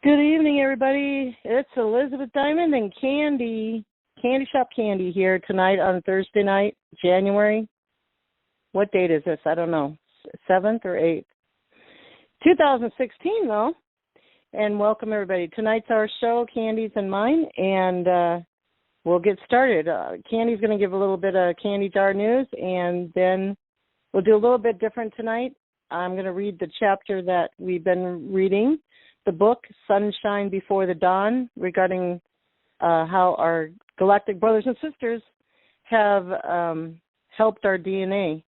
Good evening, everybody. It's Elizabeth Diamond and Candy Shop Candy here tonight on Thursday night, January. What date is this? I don't know. 7th or 8th? 2016, though. And welcome, everybody. Tonight's our show, Candy's and mine, and we'll get started. Candy's going to give a little bit of candy jar news, and then we'll do a little bit different tonight. I'm going to read the chapter that we've been reading, the book Sunshine Before the Dawn, regarding how our galactic brothers and sisters have helped our DNA.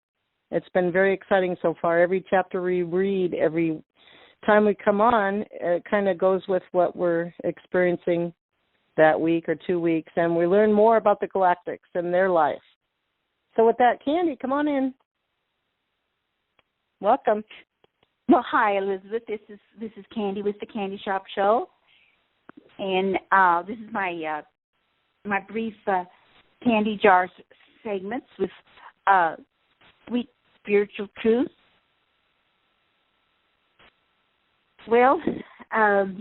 It's been very exciting so far. Every chapter we read, every time we come on, it kind of goes with what we're experiencing that week or 2 weeks, and we learn more about the Galactics and their life. So with that, Candy, come on in. Welcome. Well, hi, Elizabeth. This is Candy with the Candy Shop Show, and this is my my brief candy jar segments with sweet spiritual truth. Well,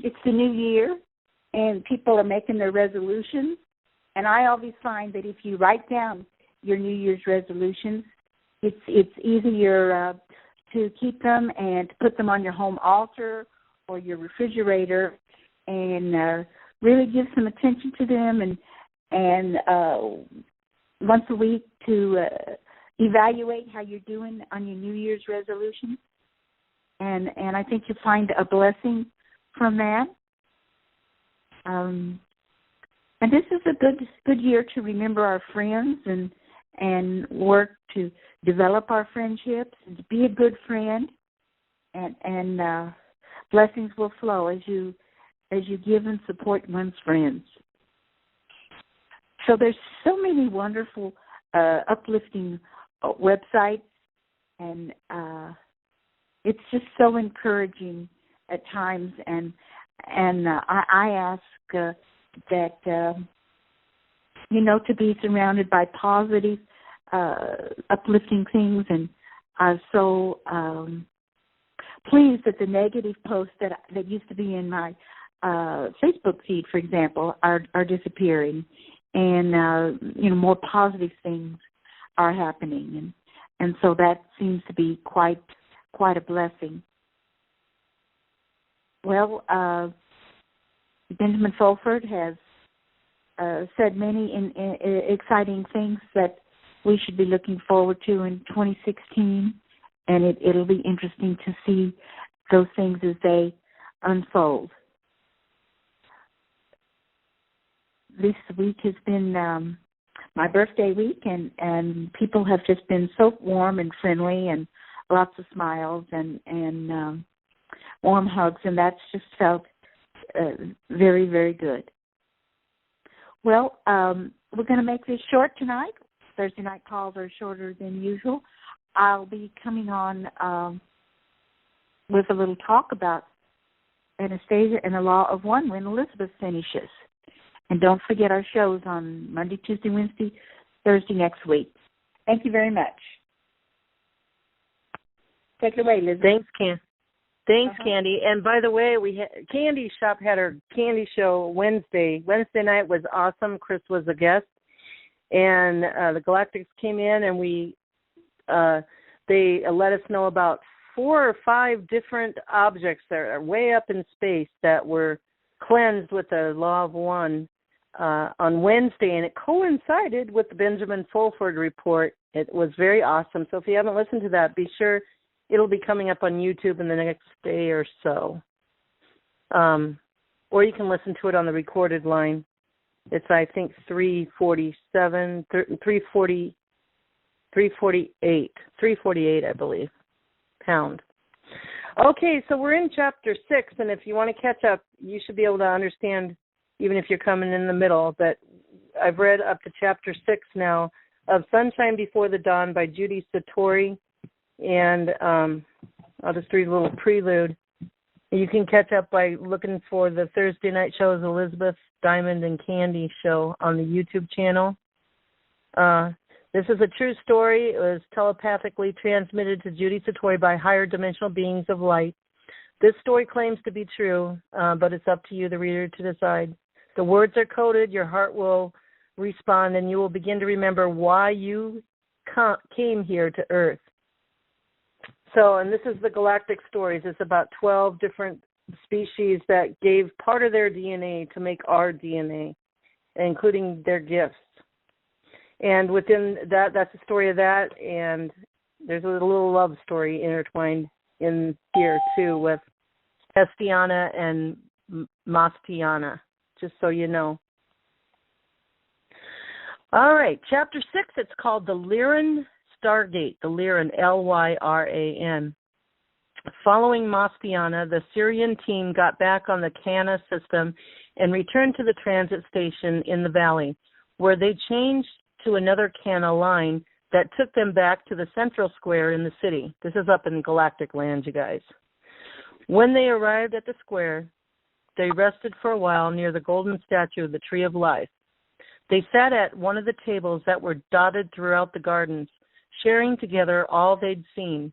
it's the new year, and people are making their resolutions, and I always find that if you write down your New Year's resolutions, it's easier to keep them and to put them on your home altar or your refrigerator, and really give some attention to them, and once a week to evaluate how you're doing on your New Year's resolutions, and I think you'll find a blessing from that. And this is a good year to remember our friends and work to develop our friendships and to be a good friend, and blessings will flow as you give and support one's friends. So there's so many wonderful uplifting websites, and it's just so encouraging at times, and I ask that to be surrounded by positive, uplifting things, and I'm so pleased that the negative posts that used to be in my Facebook feed, for example, are disappearing, and more positive things are happening, and so that seems to be quite a blessing. Well, Benjamin Fulford has said many exciting things that we should be looking forward to in 2016, and it'll be interesting to see those things as they unfold. This week has been my birthday week, and people have just been so warm and friendly, and lots of smiles and warm hugs, and that's just felt very, very good. Well, we're going to make this short tonight. Thursday night calls are shorter than usual. I'll be coming on with a little talk about Anastasia and the Law of One when Elizabeth finishes. And don't forget our shows on Monday, Tuesday, Wednesday, Thursday next week. Thank you very much. Take it away, Elizabeth. Thanks, Candy. And by the way, Candy Shop had her candy show Wednesday. Wednesday night was awesome. Chris was a guest, and the Galactics came in, and they let us know about 4 or 5 different objects that are way up in space that were cleansed with the Law of One on Wednesday, and it coincided with the Benjamin Fulford report. It was very awesome. So if you haven't listened to that, be sure. It'll be coming up on YouTube in the next day or so. Or you can listen to it on the recorded line. It's, I think, 348, I believe, pound. Okay, so we're in Chapter 6, and if you want to catch up, you should be able to understand, even if you're coming in the middle, that I've read up to Chapter 6 now of Sunshine Before the Dawn by Judy Satori. And I'll just read a little prelude. You can catch up by looking for the Thursday night shows, Elizabeth Diamond and Candy show on the YouTube channel. This is a true story. It was telepathically transmitted to Judy Satori by higher dimensional beings of light. This story claims to be true, but it's up to you, the reader, to decide. The words are coded, your heart will respond, and you will begin to remember why you came here to Earth. So, and this is the Galactic Stories. It's about 12 different species that gave part of their DNA to make our DNA, including their gifts. And within that, that's the story of that, and there's a little love story intertwined in here, too, with Estiana and Mastiana, just so you know. All right, Chapter 6, it's called The Lyran Stargate, the Lyran, Lyran. Following Mastiana, the Syrian team got back on the Cana system and returned to the transit station in the valley, where they changed to another Cana line that took them back to the central square in the city. This is up in Galactic land, you guys. When they arrived at the square, they rested for a while near the golden statue of the Tree of Life. They sat at one of the tables that were dotted throughout the gardens, sharing together all they'd seen.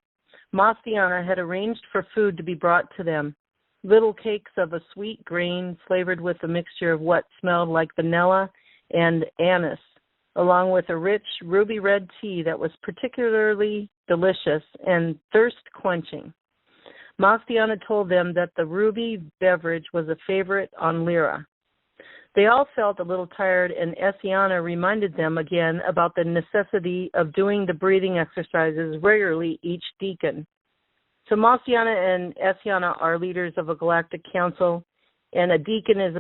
Mastiana had arranged for food to be brought to them, little cakes of a sweet grain flavored with a mixture of what smelled like vanilla and anise, along with a rich ruby red tea that was particularly delicious and thirst-quenching. Mastiana told them that the ruby beverage was a favorite on Lyra. They all felt a little tired, and Essiana reminded them again about the necessity of doing the breathing exercises regularly each deacon. So Mastiana and Essiana are leaders of a galactic council, and a deacon is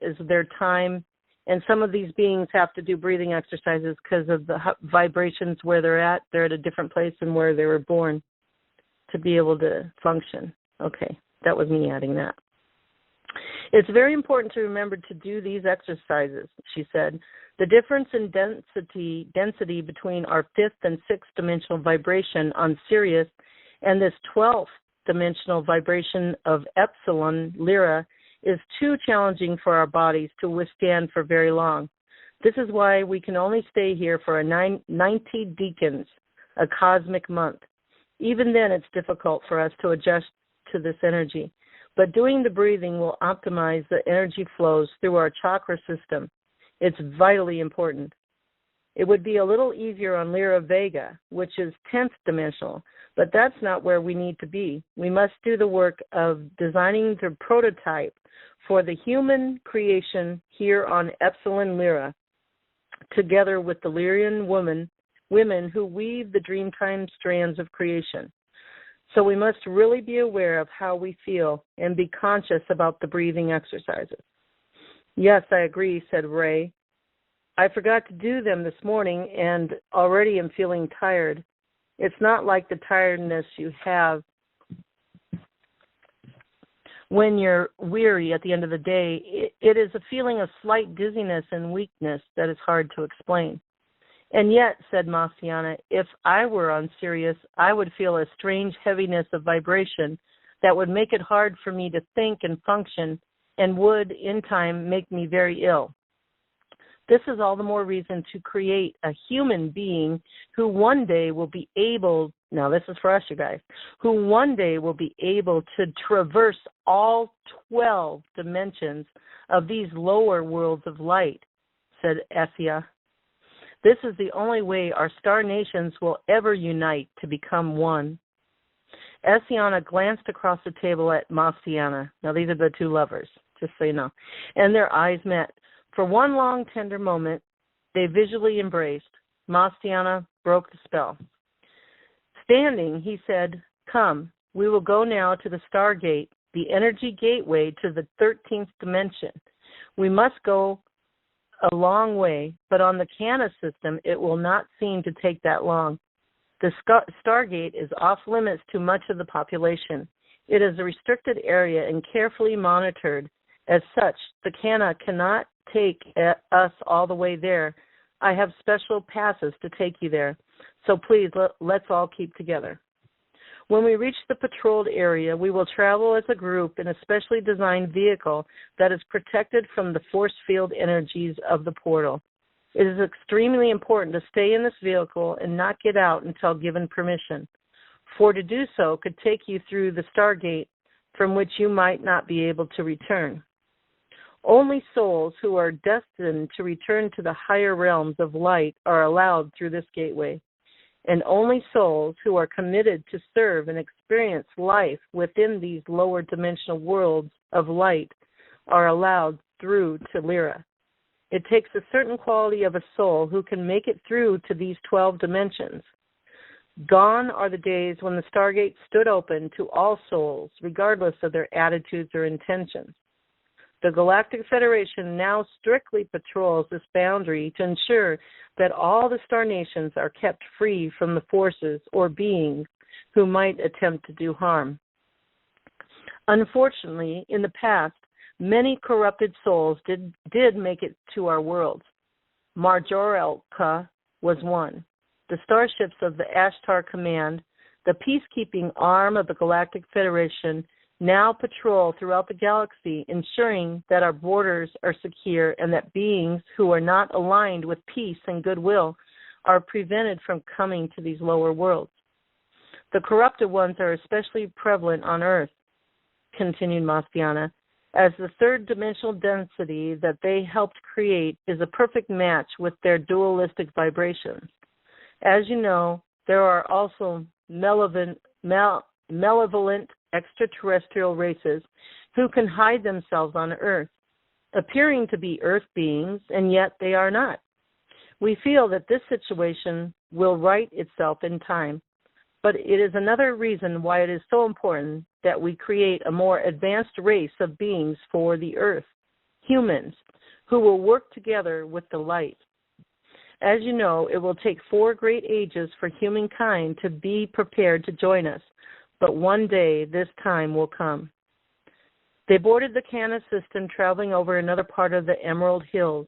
is their time, and some of these beings have to do breathing exercises because of the vibrations where they're at. They're at a different place than where they were born to be able to function. Okay, that was me adding that. It's very important to remember to do these exercises, she said. The difference in density between our 5th and 6th dimensional vibration on Sirius and this 12th dimensional vibration of Epsilon Lyra is too challenging for our bodies to withstand for very long. This is why we can only stay here for 90 decans, a cosmic month. Even then, it's difficult for us to adjust to this energy. But doing the breathing will optimize the energy flows through our chakra system. It's vitally important. It would be a little easier on Lyra Vega, which is 10th dimensional, but that's not where we need to be. We must do the work of designing the prototype for the human creation here on Epsilon Lyra, together with the Lyrian women who weave the dreamtime strands of creation. So we must really be aware of how we feel and be conscious about the breathing exercises. Yes, I agree, said Ray. I forgot to do them this morning and already am feeling tired. It's not like the tiredness you have when you're weary at the end of the day. It is a feeling of slight dizziness and weakness that is hard to explain. And yet, said Mastiana, if I were on Sirius, I would feel a strange heaviness of vibration that would make it hard for me to think and function and would, in time, make me very ill. This is all the more reason to create a human being who one day will be able, now this is for us, you guys, who one day will be able to traverse all 12 dimensions of these lower worlds of light, said Essia. This is the only way our star nations will ever unite to become one. Essiana glanced across the table at Mastiana. Now, these are the two lovers, just so you know. And their eyes met. For one long, tender moment, they visually embraced. Mastiana broke the spell. Standing, he said, "Come, we will go now to the Stargate, the energy gateway to the 13th dimension. We must go a long way, but on the Cana system, it will not seem to take that long. The Stargate is off limits to much of the population. It is a restricted area and carefully monitored. As such, the Cana cannot take us all the way there. I have special passes to take you there. So please, let's all keep together. When we reach the patrolled area, we will travel as a group in a specially designed vehicle that is protected from the force field energies of the portal. It is extremely important to stay in this vehicle and not get out until given permission. For to do so could take you through the Stargate from which you might not be able to return. Only souls who are destined to return to the higher realms of light are allowed through this gateway, and only souls who are committed to serve and experience life within these lower dimensional worlds of light are allowed through to Lyra. It takes a certain quality of a soul who can make it through to these 12 dimensions. Gone are the days when the Stargate stood open to all souls, regardless of their attitudes or intentions. The Galactic Federation now strictly patrols this boundary to ensure that all the star nations are kept free from the forces or beings who might attempt to do harm. Unfortunately, in the past, many corrupted souls did make it to our worlds. Majorelka was one. The starships of the Ashtar Command, the peacekeeping arm of the Galactic Federation, now patrol throughout the galaxy, ensuring that our borders are secure and that beings who are not aligned with peace and goodwill are prevented from coming to these lower worlds. The corrupted ones are especially prevalent on Earth, continued Mastiana, as the third dimensional density that they helped create is a perfect match with their dualistic vibrations. As you know, there are also malevolent extraterrestrial races who can hide themselves on Earth, appearing to be Earth beings, and yet they are not. We feel that this situation will right itself in time, but it is another reason why it is so important that we create a more advanced race of beings for the Earth, humans, who will work together with the light. As you know, it will take 4 great ages for humankind to be prepared to join us, but one day this time will come. They boarded the Cana system traveling over another part of the Emerald Hills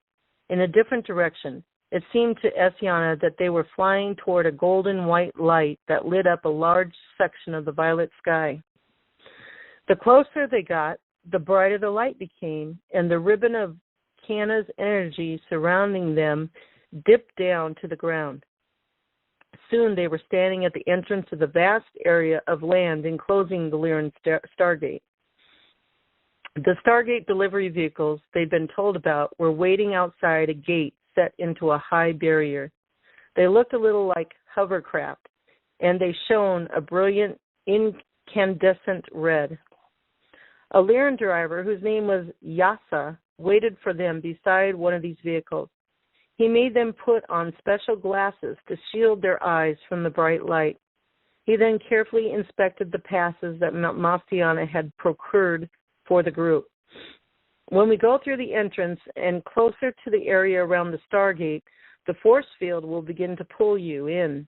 in a different direction. It seemed to Essiana that they were flying toward a golden white light that lit up a large section of the violet sky. The closer they got, the brighter the light became, and the ribbon of Cana's energy surrounding them dipped down to the ground. Soon they were standing at the entrance of the vast area of land enclosing the Lyran Stargate. The Stargate delivery vehicles they'd been told about were waiting outside a gate set into a high barrier. They looked a little like hovercraft, and they shone a brilliant incandescent red. A Lyran driver, whose name was Yasa, waited for them beside one of these vehicles. He made them put on special glasses to shield their eyes from the bright light. He then carefully inspected the passes that Mastiana had procured for the group. When we go through the entrance and closer to the area around the Stargate, the force field will begin to pull you in,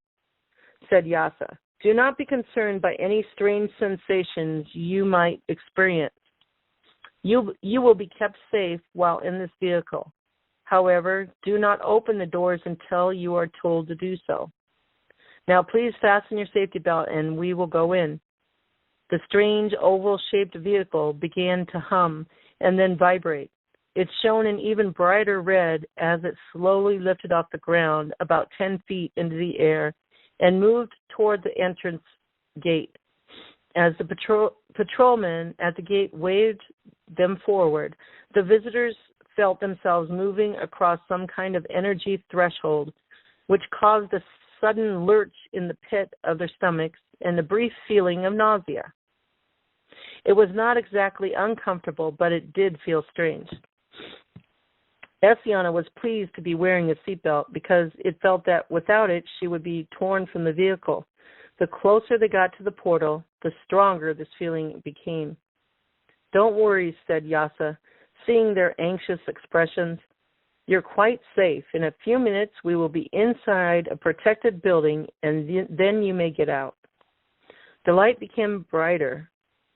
said Yasa. Do not be concerned by any strange sensations you might experience. You will be kept safe while in this vehicle. However, do not open the doors until you are told to do so. Now please fasten your safety belt and we will go in. The strange oval-shaped vehicle began to hum and then vibrate. It shone an even brighter red as it slowly lifted off the ground about 10 feet into the air and moved toward the entrance gate. As the patrolman at the gate waved them forward, the visitors felt themselves moving across some kind of energy threshold, which caused a sudden lurch in the pit of their stomachs and a brief feeling of nausea. It was not exactly uncomfortable, but it did feel strange. Essiana was pleased to be wearing a seatbelt because it felt that without it, she would be torn from the vehicle. The closer they got to the portal, the stronger this feeling became. Don't worry, said Yasa, seeing their anxious expressions. You're quite safe. In a few minutes, we will be inside a protected building, and then you may get out. The light became brighter.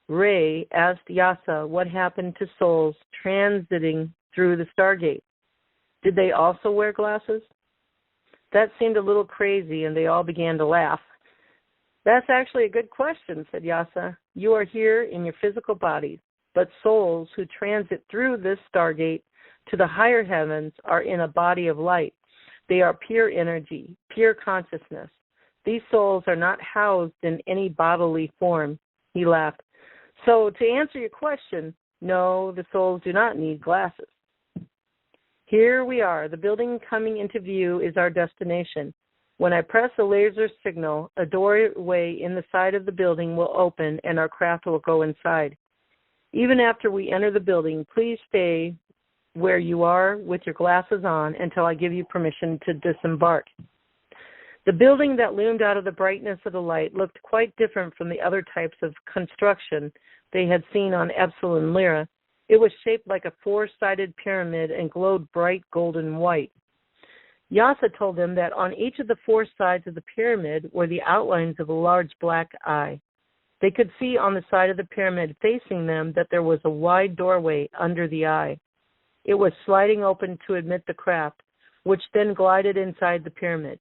Ray asked Yasa what happened to souls transiting through the Stargate. Did they also wear glasses? That seemed a little crazy, and they all began to laugh. That's actually a good question, said Yasa. You are here in your physical bodies, but souls who transit through this Stargate to the higher heavens are in a body of light. They are pure energy, pure consciousness. These souls are not housed in any bodily form. He laughed. So to answer your question, no, the souls do not need glasses. Here we are. The building coming into view is our destination. When I press a laser signal, a doorway in the side of the building will open and our craft will go inside. Even after we enter the building, please stay where you are with your glasses on until I give you permission to disembark. The building that loomed out of the brightness of the light looked quite different from the other types of construction they had seen on Epsilon Lyra. It was shaped like a four-sided pyramid and glowed bright golden white. Yasa told them that on each of the four sides of the pyramid were the outlines of a large black eye. They could see on the side of the pyramid facing them that there was a wide doorway under the eye. It was sliding open to admit the craft, which then glided inside the pyramid.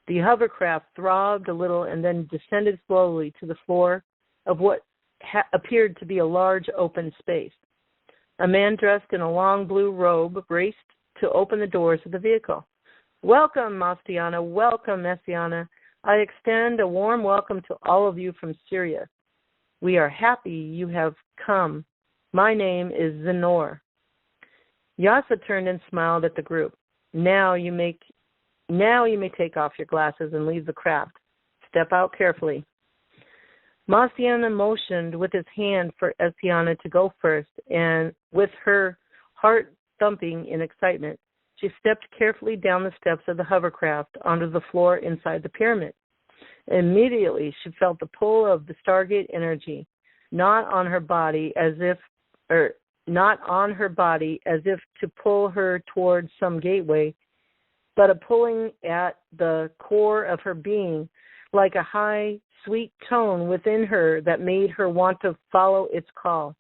The hovercraft throbbed a little and then descended slowly to the floor of what appeared to be a large open space. A man dressed in a long blue robe raced to open the doors of the vehicle. Welcome, Mastiana. Welcome, Messiana. I extend a warm welcome to all of you from Syria. We are happy you have come. My name is Zenor. Yasa turned and smiled at the group. Now you may take off your glasses and leave the craft. Step out carefully. Mastiana motioned with his hand for Essiana to go first, and with her heart thumping in excitement, she stepped carefully down the steps of the hovercraft onto the floor inside the pyramid. Immediately, she felt the pull of the Stargate energy, not on her body as if to pull her towards some gateway, but a pulling at the core of her being, like a high, sweet tone within her that made her want to follow its call.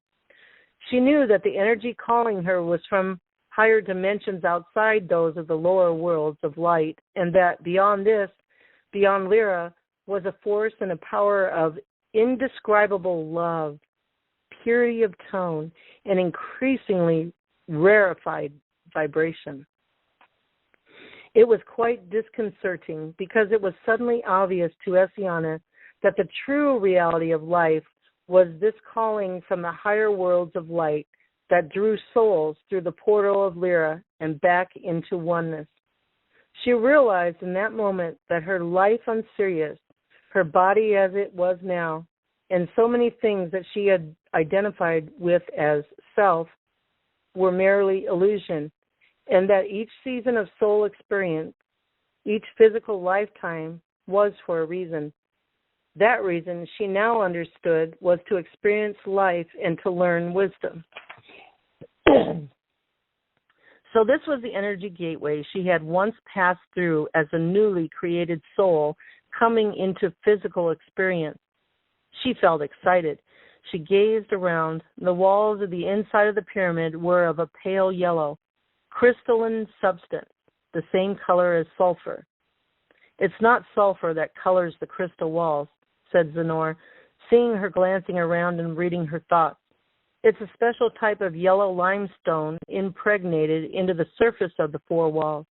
She knew that the energy calling her was from higher dimensions outside those of the lower worlds of light, and that beyond this, beyond Lyra, was a force and a power of indescribable love, purity of tone, and increasingly rarefied vibration. It was quite disconcerting because it was suddenly obvious to Essiana that the true reality of life was this calling from the higher worlds of light that drew souls through the portal of Lyra and back into oneness. She realized in that moment that her life on Sirius, her body as it was now, and so many things that she had identified with as self were merely illusion, and that each season of soul experience, each physical lifetime, was for a reason. That reason, she now understood, was to experience life and to learn wisdom. So this was the energy gateway she had once passed through as a newly created soul coming into physical experience. She felt excited. She gazed around. The walls of the inside of the pyramid were of a pale yellow, crystalline substance, the same color as sulfur. It's not sulfur that colors the crystal walls, said Zenor, seeing her glancing around and reading her thoughts. It's a special type of yellow limestone impregnated into the surface of the four walls.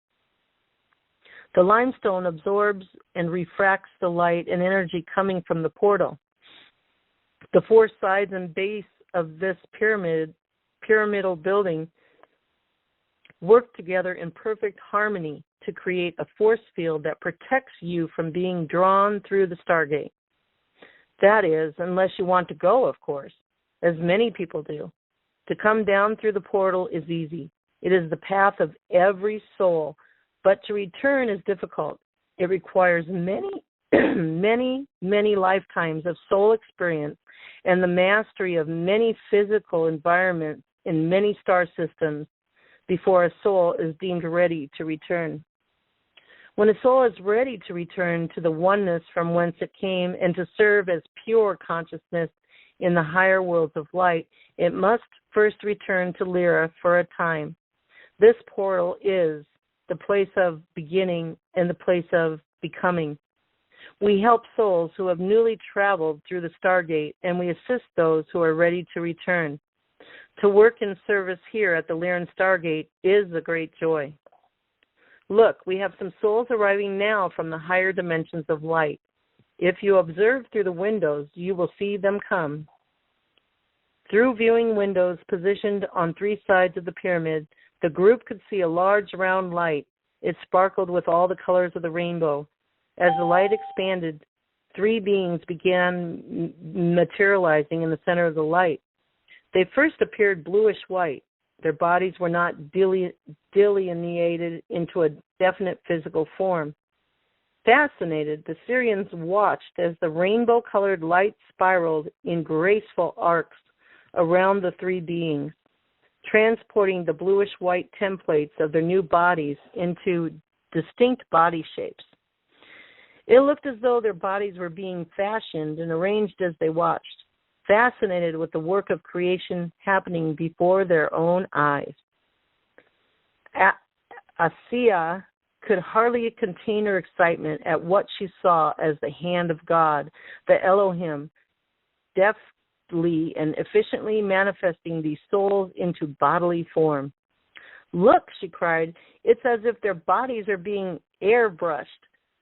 The limestone absorbs and refracts the light and energy coming from the portal. The four sides and base of this pyramidal building work together in perfect harmony to create a force field that protects you from being drawn through the Stargate. That is, unless you want to go, of course, as many people do. To come down through the portal is easy. It is the path of every soul, but to return is difficult. It requires many, many lifetimes of soul experience and the mastery of many physical environments in many star systems before a soul is deemed ready to return. When a soul is ready to return to the oneness from whence it came and to serve as pure consciousness in the higher worlds of light, it must first return to Lyra for a time. This portal is the place of beginning and the place of becoming. We help souls who have newly traveled through the Stargate, and we assist those who are ready to return. To work in service here at the Lyran Stargate is a great joy. Look, we have some souls arriving now from the higher dimensions of light. If you observe through the windows, you will see them come. Through viewing windows positioned on three sides of the pyramid, the group could see a large round light. It sparkled with all the colors of the rainbow. As the light expanded, three beings began materializing in the center of the light. They first appeared bluish-white. Their bodies were not delineated into a definite physical form. Fascinated, the Syrians watched as the rainbow-colored light spiraled in graceful arcs around the three beings, transporting the bluish-white templates of their new bodies into distinct body shapes. It looked as though their bodies were being fashioned and arranged as they watched, fascinated with the work of creation happening before their own eyes. Anastasia could hardly contain her excitement at what she saw as the hand of God, the Elohim, deftly and efficiently manifesting these souls into bodily form. "Look," she cried, "it's as if their bodies are being airbrushed,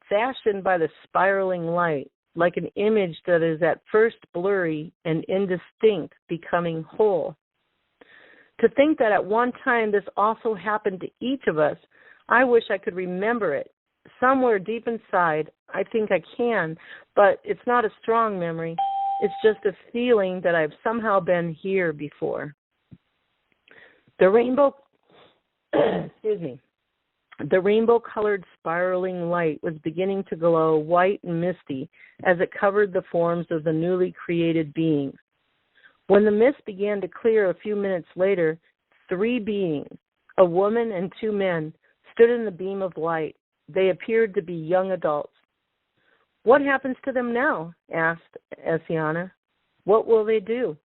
fashioned by the spiraling light, like an image that is at first blurry and indistinct, becoming whole." To think that at one time this also happened to each of us, I wish I could remember it. Somewhere deep inside, I think I can, but it's not a strong memory. It's just a feeling that I've somehow been here before. The rainbow-colored spiraling light was beginning to glow white and misty as it covered the forms of the newly created beings. When the mist began to clear a few minutes later, three beings, a woman and two men, stood in the beam of light. They appeared to be young adults. "What happens to them now?" asked Anastasia. "What will they do?"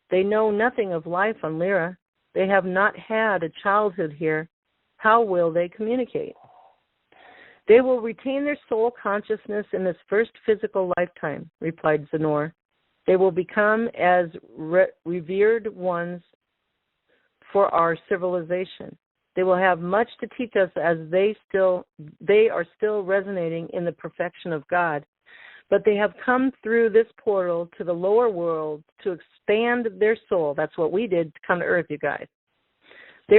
"They know nothing of life on Lyra. They have not had a childhood here. How will they communicate?" "They will retain their soul consciousness in this first physical lifetime," replied Zenor. "They will become as revered ones for our civilization. They will have much to teach us as they are still resonating in the perfection of God. But they have come through this portal to the lower world to expand their soul." That's what we did to come to Earth, you guys. They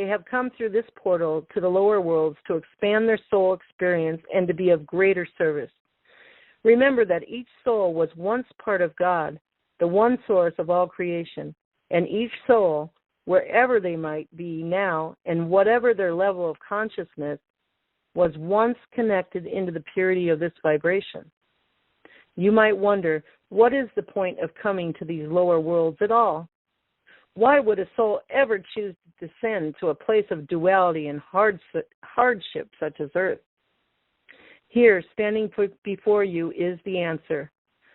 have come through this portal to the lower worlds to expand their soul experience and to be of greater service. Remember that each soul was once part of God, the one source of all creation, and each soul, wherever they might be now and whatever their level of consciousness, was once connected into the purity of this vibration. You might wonder, what is the point of coming to these lower worlds at all? Why would a soul ever choose to descend to a place of duality and hardship such as Earth? Here, standing before you, is the answer.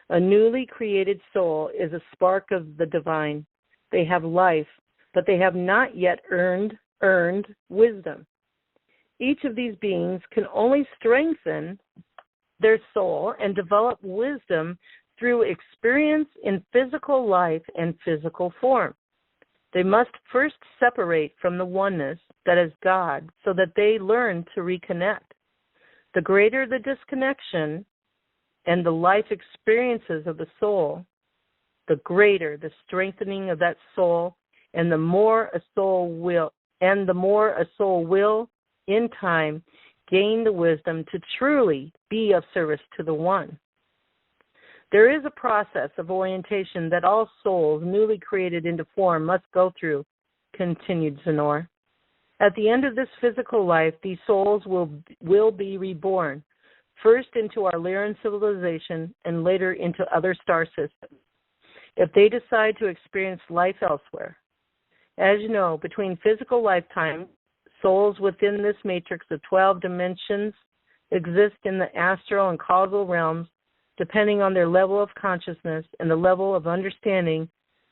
A newly created soul is a spark of the divine. They have life, but they have not yet earned wisdom. Each of these beings can only strengthen their soul and develop wisdom through experience in physical life and physical form. They must first separate from the oneness that is God so that they learn to reconnect. The greater the disconnection and the life experiences of the soul, the greater the strengthening of that soul, and the more a soul will, in time, gain the wisdom to truly be of service to the one. There is a process of orientation that all souls newly created into form must go through, continued Zenor. At the end of this physical life, these souls will be reborn, first into our Lyran civilization and later into other star systems, if they decide to experience life elsewhere. As you know, between physical lifetimes, souls within this matrix of 12 dimensions exist in the astral and causal realms, depending on their level of consciousness and the level of understanding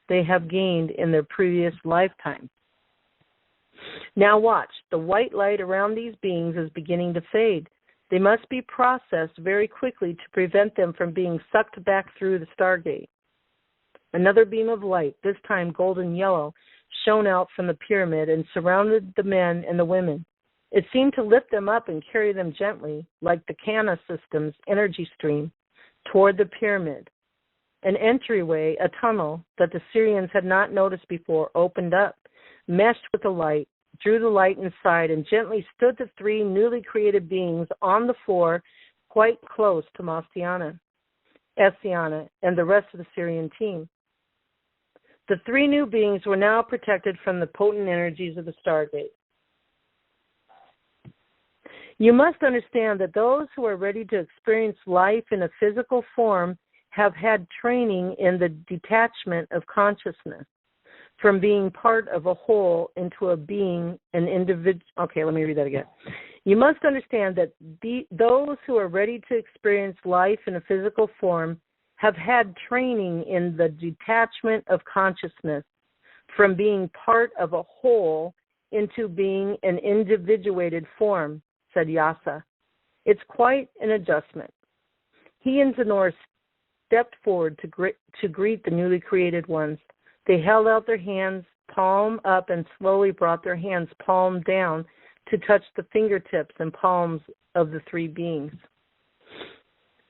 they have gained in their previous lifetime. Now watch, the white light around these beings is beginning to fade. They must be processed very quickly to prevent them from being sucked back through the stargate. Another beam of light, this time golden yellow, shone out from the pyramid and surrounded the men and the women. It seemed to lift them up and carry them gently, like the Kana system's energy stream, toward the pyramid. An entryway, a tunnel that the Syrians had not noticed before, opened up, meshed with the light, drew the light inside, and gently stood the three newly created beings on the floor quite close to Estiana, and the rest of the Syrian team. The three new beings were now protected from the potent energies of the Stargate. You must understand that those who are ready to experience life in a physical form have had training in the detachment of consciousness from being part of a whole into a being, an individual. Okay, let me read that again. You must understand that those who are ready to experience life in a physical form have had training in the detachment of consciousness from being part of a whole into being an individuated form, said Yasa. It's quite an adjustment. He and Zenor stepped forward to greet the newly created ones. They held out their hands, palm up, and slowly brought their hands palm down to touch the fingertips and palms of the three beings.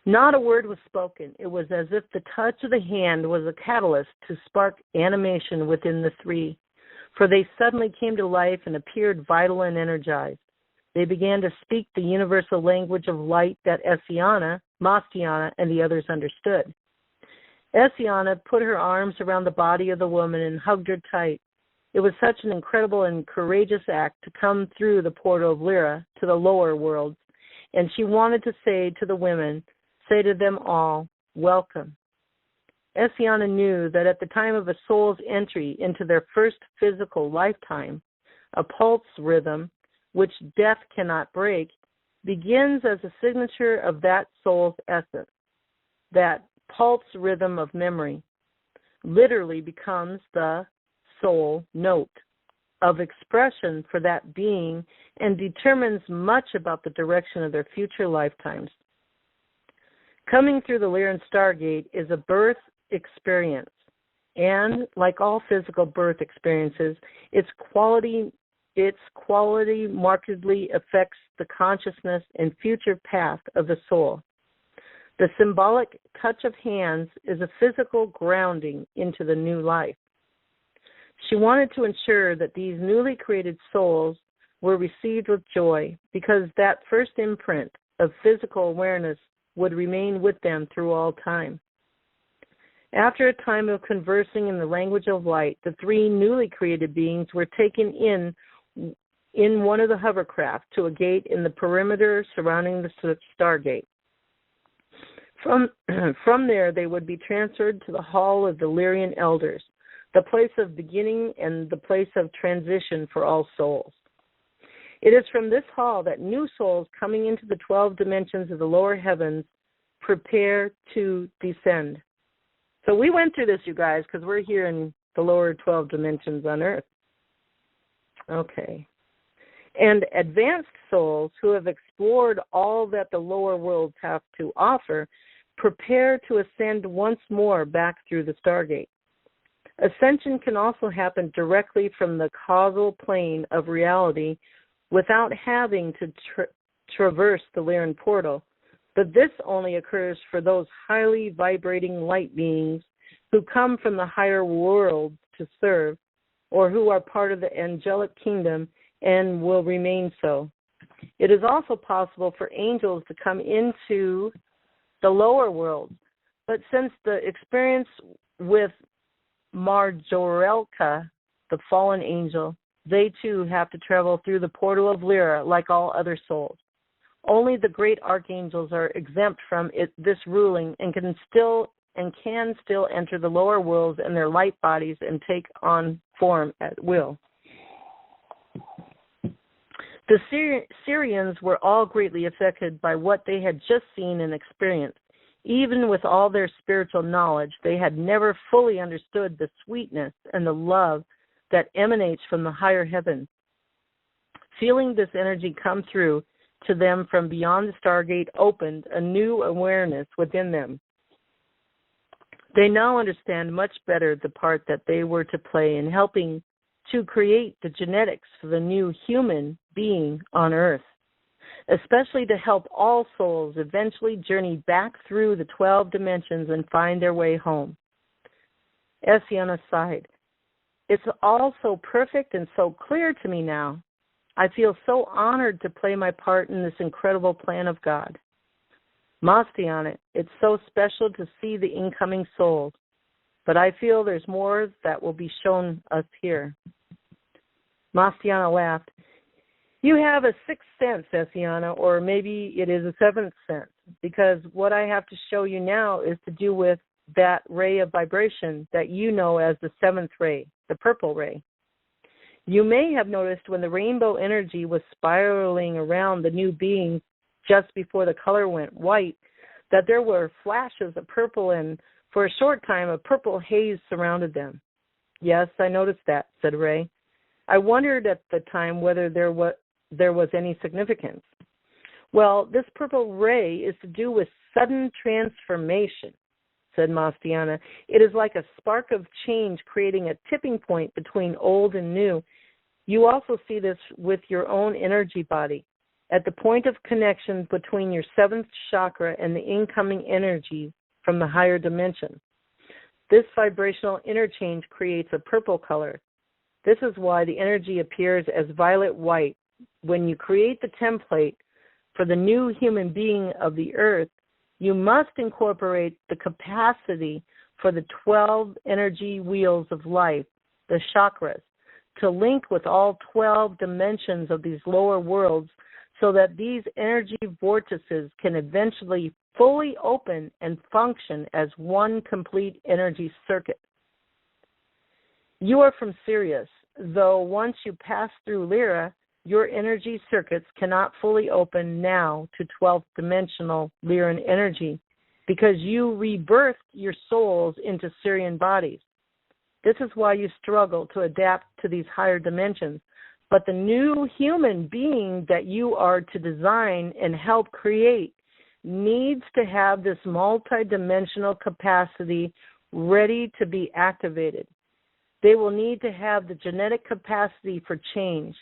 Not a word was spoken. It was as if the touch of the hand was a catalyst to spark animation within the three, for they suddenly came to life and appeared vital and energized. They began to speak the universal language of light that Mastiana, and the others understood. Essiana put her arms around the body of the woman and hugged her tight. It was such an incredible and courageous act to come through the portal of Lyra to the lower worlds, and she wanted to say to the women, say to them all, welcome. Essiana knew that at the time of a soul's entry into their first physical lifetime, a pulse rhythm, which death cannot break, begins as a signature of that soul's essence. That pulse rhythm of memory literally becomes the soul note of expression for that being and determines much about the direction of their future lifetimes. Coming through the Lyran Stargate is a birth experience, and like all physical birth experiences, its quality markedly affects the consciousness and future path of the soul. The symbolic touch of hands is a physical grounding into the new life. She wanted to ensure that these newly created souls were received with joy because that first imprint of physical awareness would remain with them through all time. After a time of conversing in the language of light, the three newly created beings were taken in one of the hovercraft to a gate in the perimeter surrounding the Stargate. From there, they would be transferred to the Hall of the Lyrian Elders, the place of beginning and the place of transition for all souls. It is from this hall that new souls coming into the 12 dimensions of the lower heavens prepare to descend. So we went through this, you guys, because we're here in the lower 12 dimensions on Earth. Okay. And advanced souls who have explored all that the lower worlds have to offer prepare to ascend once more back through the Stargate. Ascension can also happen directly from the causal plane of reality without having to traverse the Lyran portal, but this only occurs for those highly vibrating light beings who come from the higher worlds to serve, or who are part of the angelic kingdom and will remain so. It is also possible for angels to come into the lower world, but since the experience with Marjorelka, the fallen angel, they too have to travel through the portal of Lyra like all other souls. Only the great archangels are exempt from this ruling and can still enter the lower worlds in their light bodies and take on form at will. The Syrians were all greatly affected by what they had just seen and experienced. Even with all their spiritual knowledge, they had never fully understood the sweetness and the love that emanates from the higher heavens. Feeling this energy come through to them from beyond the Stargate opened a new awareness within them. They now understand much better the part that they were to play in helping to create the genetics for the new human being on Earth. especially to help all souls eventually journey back through the 12 dimensions and find their way home. Essiana sighed. It's all so perfect and so clear to me now. I feel so honored to play my part in this incredible plan of God. Mastiana, it's so special to see the incoming souls, but I feel there's more that will be shown us here. Mastiana laughed. You have a sixth sense, Essiana, or maybe it is a seventh sense, because what I have to show you now is to do with that ray of vibration that you know as the seventh ray, the purple ray. You may have noticed when the rainbow energy was spiraling around the new beings just before the color went white, that there were flashes of purple, and for a short time a purple haze surrounded them. Yes, I noticed that, said Ray. I wondered at the time whether there was any significance. Well, this purple ray is to do with sudden transformation, said Mastiana. It is like a spark of change creating a tipping point between old and new. You also see this with your own energy body, at the point of connection between your seventh chakra and the incoming energy from the higher dimension. This vibrational interchange creates a purple color. This is why the energy appears as violet-white. When you create the template for the new human being of the earth, you must incorporate the capacity for the 12 energy wheels of life, the chakras, to link with all 12 dimensions of these lower worlds so that these energy vortices can eventually fully open and function as one complete energy circuit. You are from Sirius, though once you pass through Lyra, your energy circuits cannot fully open now to 12th dimensional Lyran energy because you rebirthed your souls into Syrian bodies. This is why you struggle to adapt to these higher dimensions. But the new human being that you are to design and help create needs to have this multidimensional capacity ready to be activated. They will need to have the genetic capacity for change.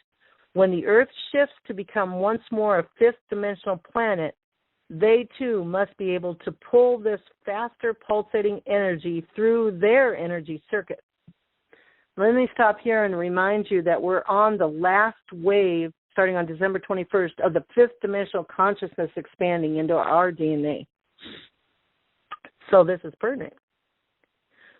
When the Earth shifts to become once more a fifth-dimensional planet, they too must be able to pull this faster pulsating energy through their energy circuit. Let me stop here and remind you that we're on the last wave, starting on December 21st, of the fifth-dimensional consciousness expanding into our DNA. So this is pertinent.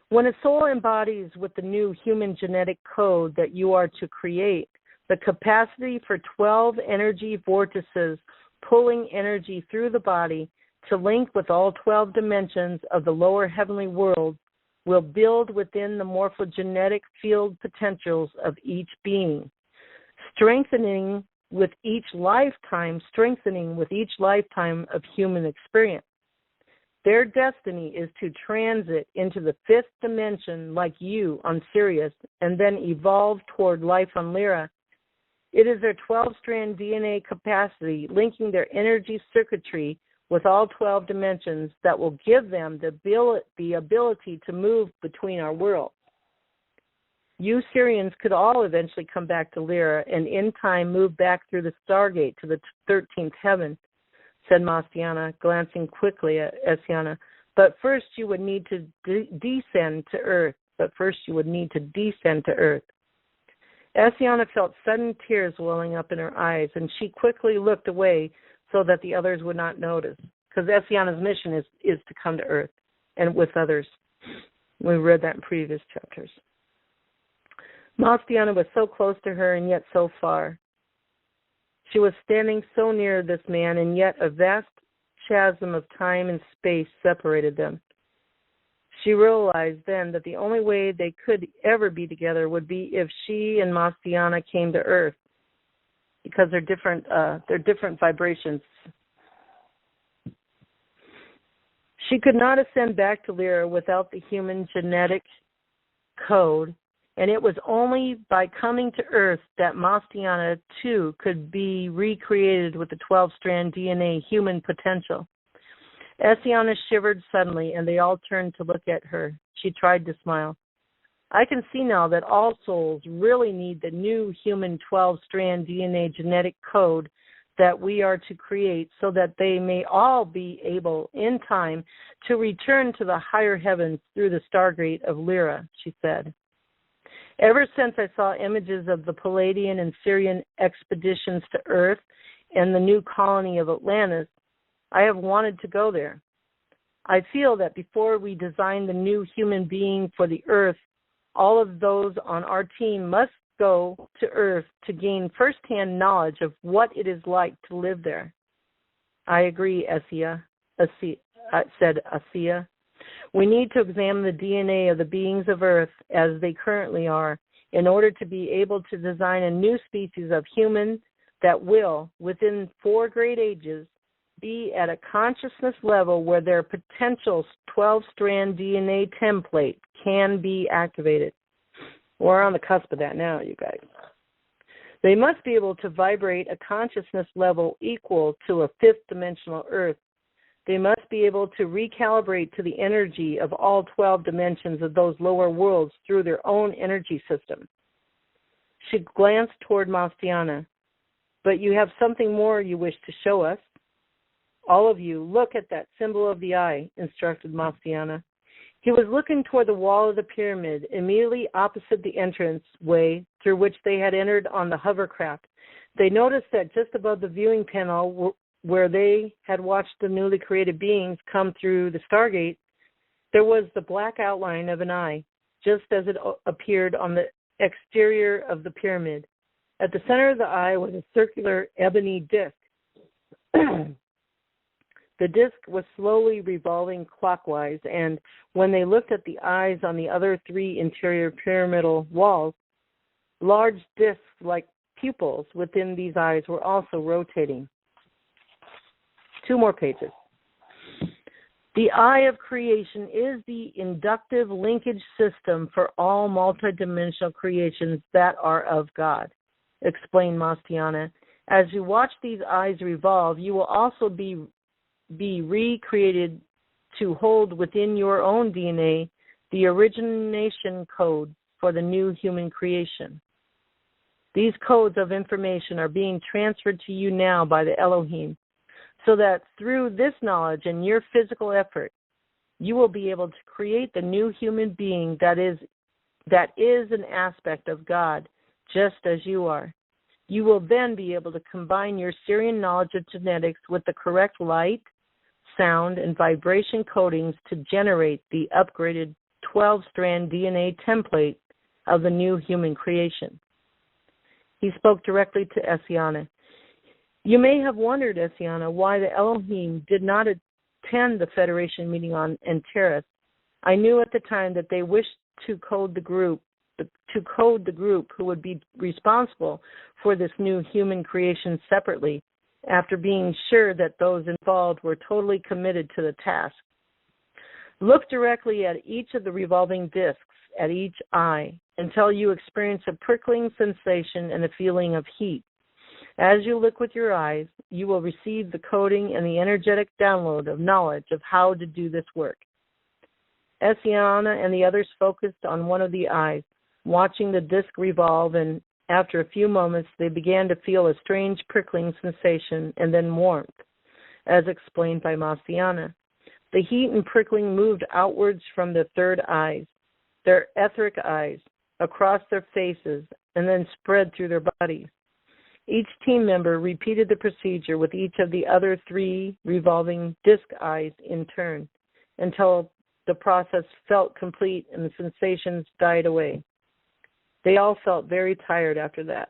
When a soul embodies with the new human genetic code that you are to create, the capacity for 12 energy vortices pulling energy through the body to link with all 12 dimensions of the lower heavenly world will build within the morphogenetic field potentials of each being, strengthening with each lifetime of human experience. Their destiny is to transit into the fifth dimension like you on Sirius and then evolve toward life on Lyra. It is their 12-strand DNA capacity linking their energy circuitry with all 12 dimensions that will give them the ability to move between our worlds. You Syrians could all eventually come back to Lyra and in time move back through the Stargate to the 13th heaven, said Mastiana, glancing quickly at Essiana. But first you would need to descend to Earth. Essiana felt sudden tears welling up in her eyes, and she quickly looked away so that the others would not notice, because Essiana's mission is to come to Earth and with others. We read that in previous chapters. Mastiana was so close to her and yet so far. She was standing so near this man, and yet a vast chasm of time and space separated them. She realized then that the only way they could ever be together would be if she and Mastiana came to Earth, because they're different vibrations. She could not ascend back to Lyra without the human genetic code, and it was only by coming to Earth that Mastiana, too, could be recreated with the 12-strand DNA human potential. Essiana shivered suddenly, and they all turned to look at her. She tried to smile. I can see now that all souls really need the new human 12-strand DNA genetic code that we are to create so that they may all be able in time to return to the higher heavens through the Stargate of Lyra, she said. Ever since I saw images of the Palladian and Syrian expeditions to Earth and the new colony of Atlantis, I have wanted to go there. I feel that before we design the new human being for the Earth, all of those on our team must go to Earth to gain firsthand knowledge of what it is like to live there. I agree, said Asia. We need to examine the DNA of the beings of Earth as they currently are in order to be able to design a new species of human that will, within 4 great ages, be at a consciousness level where their potential 12-strand DNA template can be activated. We're on the cusp of that now, you guys. They must be able to vibrate a consciousness level equal to a 5th-dimensional Earth. They must be able to recalibrate to the energy of all 12 dimensions of those lower worlds through their own energy system. She glanced toward Mastiana. But you have something more you wish to show us. All of you, look at that symbol of the eye, instructed Mastiana. He was looking toward the wall of the pyramid, immediately opposite the entrance way through which they had entered on the hovercraft. They noticed that just above the viewing panel where they had watched the newly created beings come through the Stargate, there was the black outline of an eye, just as it appeared on the exterior of the pyramid. At the center of the eye was a circular ebony disc. The disc was slowly revolving clockwise, and when they looked at the eyes on the other 3 interior pyramidal walls, large discs like pupils within these eyes were also rotating. 2 more pages. The eye of creation is the inductive linkage system for all multidimensional creations that are of God, explained Mastiana. As you watch these eyes revolve, you will also be recreated to hold within your own DNA the origination code for the new human creation. These codes of information are being transferred to you now by the Elohim, so that through this knowledge and your physical effort, you will be able to create the new human being that is an aspect of God, just as you are. You will then be able to combine your Syrian knowledge of genetics with the correct light, sound, and vibration codings to generate the upgraded 12-strand DNA template of the new human creation. He spoke directly to Essiana. You may have wondered, Essiana, why the Elohim did not attend the Federation meeting on Antares. I knew at the time that they wished to code the group who would be responsible for this new human creation separately, after being sure that those involved were totally committed to the task. Look directly at each of the revolving discs at each eye until you experience a prickling sensation and a feeling of heat. As you look with your eyes, you will receive the coding and the energetic download of knowledge of how to do this work. Essiana and the others focused on one of the eyes, watching the disc revolve, and after a few moments they began to feel a strange prickling sensation and then warmth, as explained by Mastiana. The heat and prickling moved outwards from the third eyes, their etheric eyes, across their faces, and then spread through their bodies. Each team member repeated the procedure with each of the other 3 revolving disc eyes in turn, until the process felt complete and the sensations died away. They all felt very tired after that.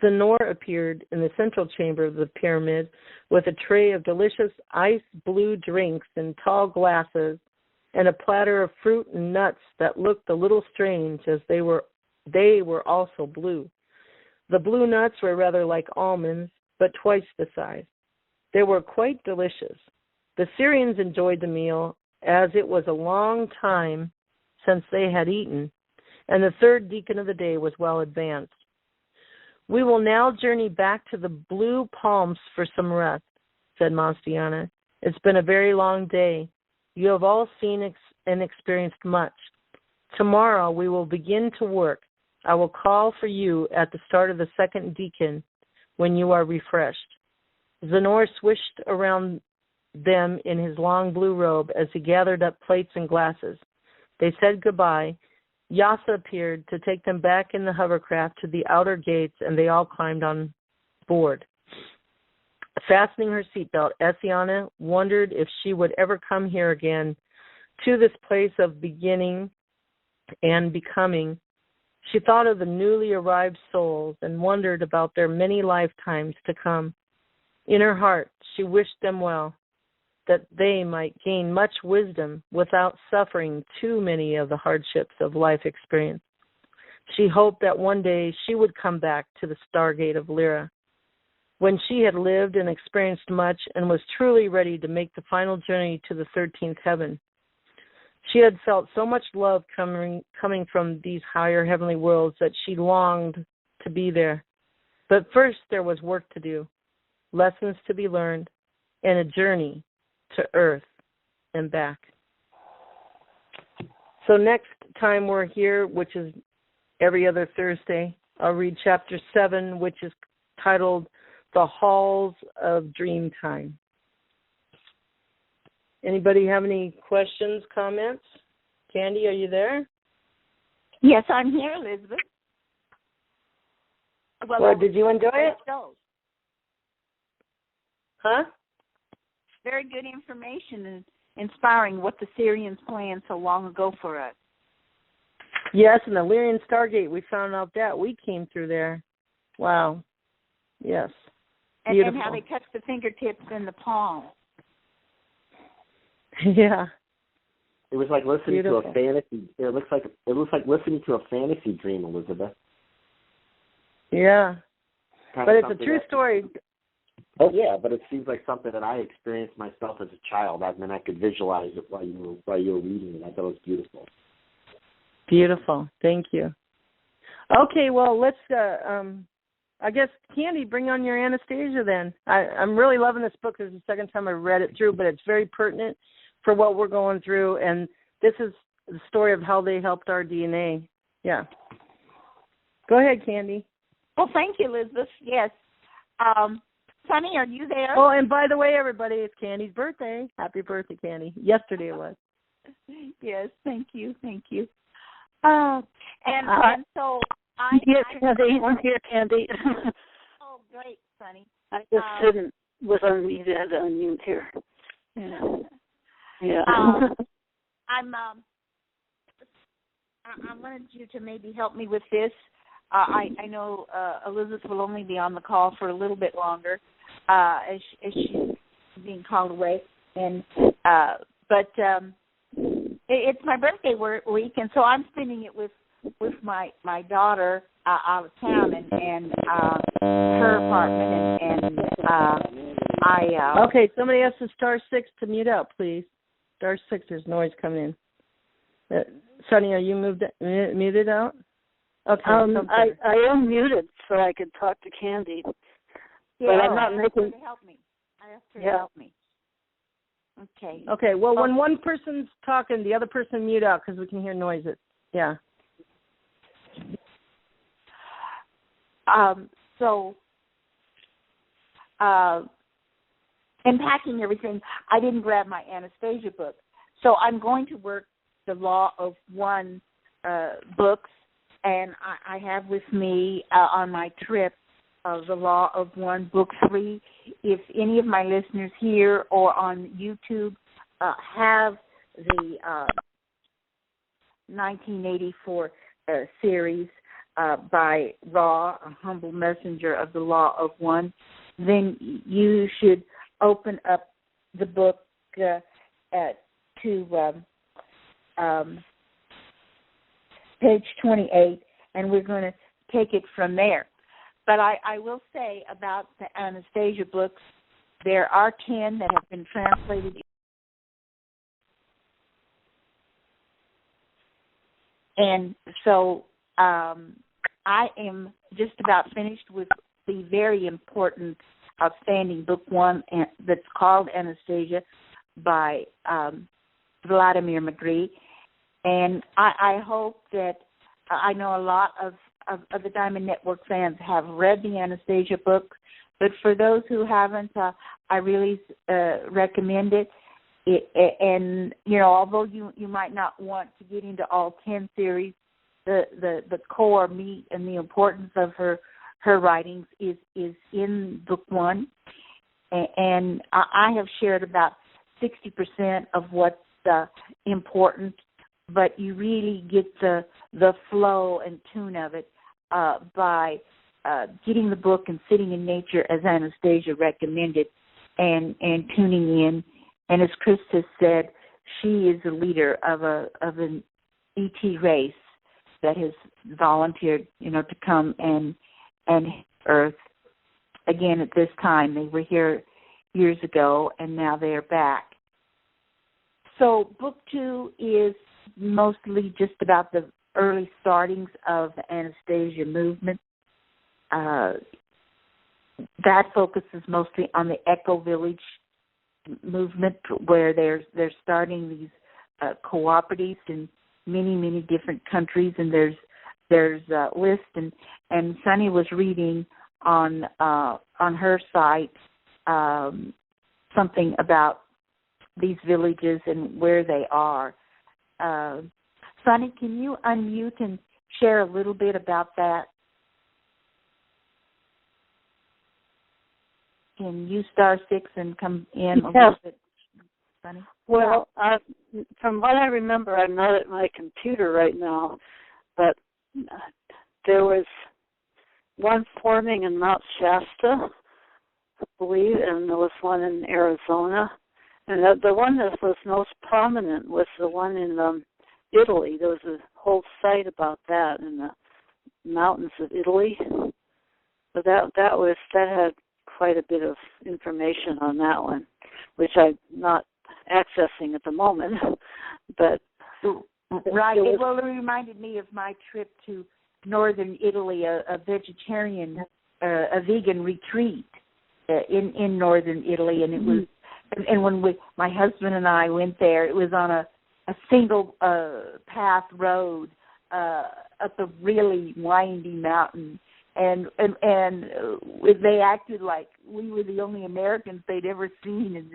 Zenor appeared in the central chamber of the pyramid with a tray of delicious ice blue drinks in tall glasses and a platter of fruit and nuts that looked a little strange as they were also blue. The blue nuts were rather like almonds, but twice the size. They were quite delicious. The Syrians enjoyed the meal, as it was a long time since they had eaten, and the 3rd deacon of the day was well advanced. We will now journey back to the Blue Palms for some rest, said Mastiana. It's been a very long day. You have all seen and experienced much. Tomorrow we will begin to work. I will call for you at the start of the 2nd deacon. when you are refreshed. Zenor swished around them in his long blue robe as he gathered up plates and glasses. They said goodbye. Yasa appeared to take them back in the hovercraft to the outer gates, and they all climbed on board. Fastening her seatbelt, Essiana wondered if she would ever come here again, to this place of beginning and becoming. She thought of the newly arrived souls and wondered about their many lifetimes to come. In her heart, she wished them well, that they might gain much wisdom without suffering too many of the hardships of life experience. She hoped that one day she would come back to the Stargate of Lyra, when she had lived and experienced much and was truly ready to make the final journey to the 13th heaven. She had felt so much love coming from these higher heavenly worlds that she longed to be there. But first there was work to do, lessons to be learned, and a journey to Earth and back. So next time we're here, which is every other Thursday, I'll read Chapter 7, which is titled The Halls of Dreamtime. Anybody have any questions, comments? Candy, are you there? Yes, I'm here, Elizabeth. Well, did you enjoy it? Huh? Very good information and inspiring what the Syrians planned so long ago for us. Yes, and the Lyrian Stargate, we found out that. We came through there. Wow. Yes. And how they touch the fingertips and the palm. Yeah. It was like listening to a fantasy. It looks like listening to a fantasy dream, Elizabeth. Yeah. But it's a true story. Oh yeah, but it seems like something that I experienced myself as a child. I mean, I could visualize it while you were reading it. I thought it was beautiful. Beautiful. Thank you. Okay, well, let's. I guess, Candy, bring on your Anastasia then. I'm really loving this book. This is the second time I've read it through, but it's very pertinent for what we're going through, and this is the story of how they helped our DNA. Yeah. Go ahead, Candy. Well, thank you, Elizabeth. Yes. Sonny, are you there? Oh, and by the way, everybody, it's Candy's birthday. Happy birthday, Candy. Yesterday it was. Yes, thank you. And so I'm here, Candy. Oh, great, Sonny. I just was unmuted here. Yeah. I wanted you to maybe help me with this. I know Elizabeth will only be on the call for a little bit longer as she's being called away, and but it's my birthday week, and so I'm spending it with my daughter out of town and her apartment, and I. Okay, somebody has to star 6 to mute out, please. Star 6, there's noise coming in. Sonny, are you muted out? Okay. I am muted so I could talk to Candy. Yeah, but I'm not making. Help me. I asked her to help me. Okay. Okay. Well, when one person's talking, the other person mute out because we can hear noises. Yeah. In packing everything, I didn't grab my Anastasia book, so I'm going to work the Law of One books, and I have with me on my trip the Law of One, Book 3. If any of my listeners here or on YouTube have the 1984 series by Ra, A Humble Messenger of the Law of One, then you should open up the book to page 28, and we're going to take it from there. But I will say about the Anastasia books, there are 10 that have been translated. And so I am just about finished with the very important, outstanding book 1 that's called Anastasia by Vladimir Magritte. And I hope that I know a lot of the Diamond Network fans have read the Anastasia book, But for those who haven't, I really recommend it. And although you might not want to get into all 10 series, the core meat and the importance of her writings is in book 1. And I have shared about 60% of what's important, but you really get the flow and tune of it by getting the book and sitting in nature, as Anastasia recommended, and tuning in. And as Chris has said, she is the leader of an ET race that has volunteered, to come and Earth again at this time. They were here years ago, and now they are back. So book 2 is mostly just about the early startings of the Anastasia movement. That focuses mostly on the Echo Village movement, where they're starting these cooperatives in many different countries, and there's a list, and Sunny was reading on her site something about these villages and where they are. Sunny, can you unmute and share a little bit about that? Can you *6 and come in a little bit, Sunny? Well, from what I remember, I'm not at my computer right now, but there was one forming in Mount Shasta, I believe, and there was one in Arizona. And the one that was most prominent was the one in Italy. There was a whole site about that in the mountains of Italy. So that had quite a bit of information on that one, which I'm not accessing at the moment. But right. Well, it reminded me of my trip to northern Italy, a vegan retreat in northern Italy, and it was. And when my husband and I went there, it was on a single path road up a really windy mountain, and they acted like we were the only Americans they'd ever seen in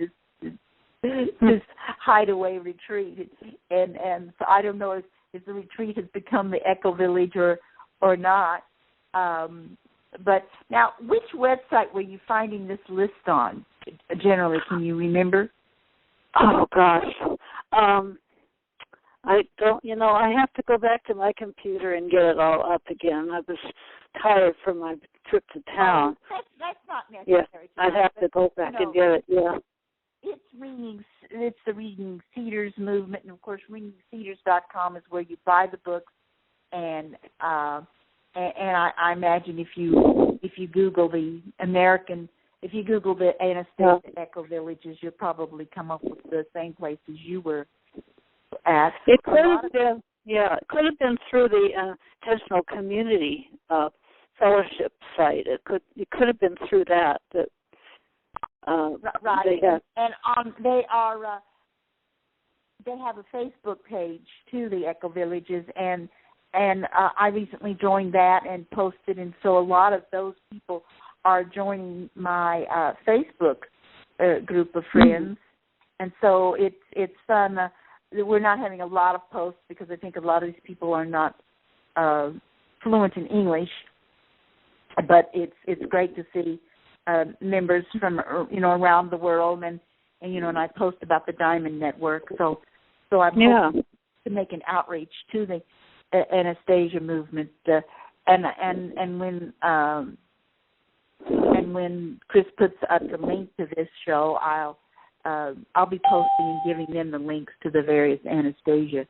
this hideaway retreat. And so I don't know if the retreat has become the Echo Village or not. But now, which website were you finding this list on? Generally, can you remember? Oh gosh, I don't. I have to go back to my computer and get it all up again. I was tired from my trip to town. That's not necessary. Yeah, I'd have to go back and get it. Yeah. It's the Reading Cedars movement, and of course, readingcedars.com is where you buy the books, and I imagine if you Google the Anastasia Echo Villages, you'll probably come up with the same places you were at. It could have been, it could have been through the Intentional Community Fellowship site. It could have been through that. Right, they have a Facebook page to the Echo Villages, and I recently joined that and posted, and so a lot of those people are joining my Facebook group of friends, and so it's fun. We're not having a lot of posts because I think a lot of these people are not fluent in English, but it's great to see members from around the world, and I post about the Diamond Network, so I'm hoping to make an outreach to the Anastasia movement, and when Chris puts up the link to this show, I'll be posting and giving them the links to the various Anastasia.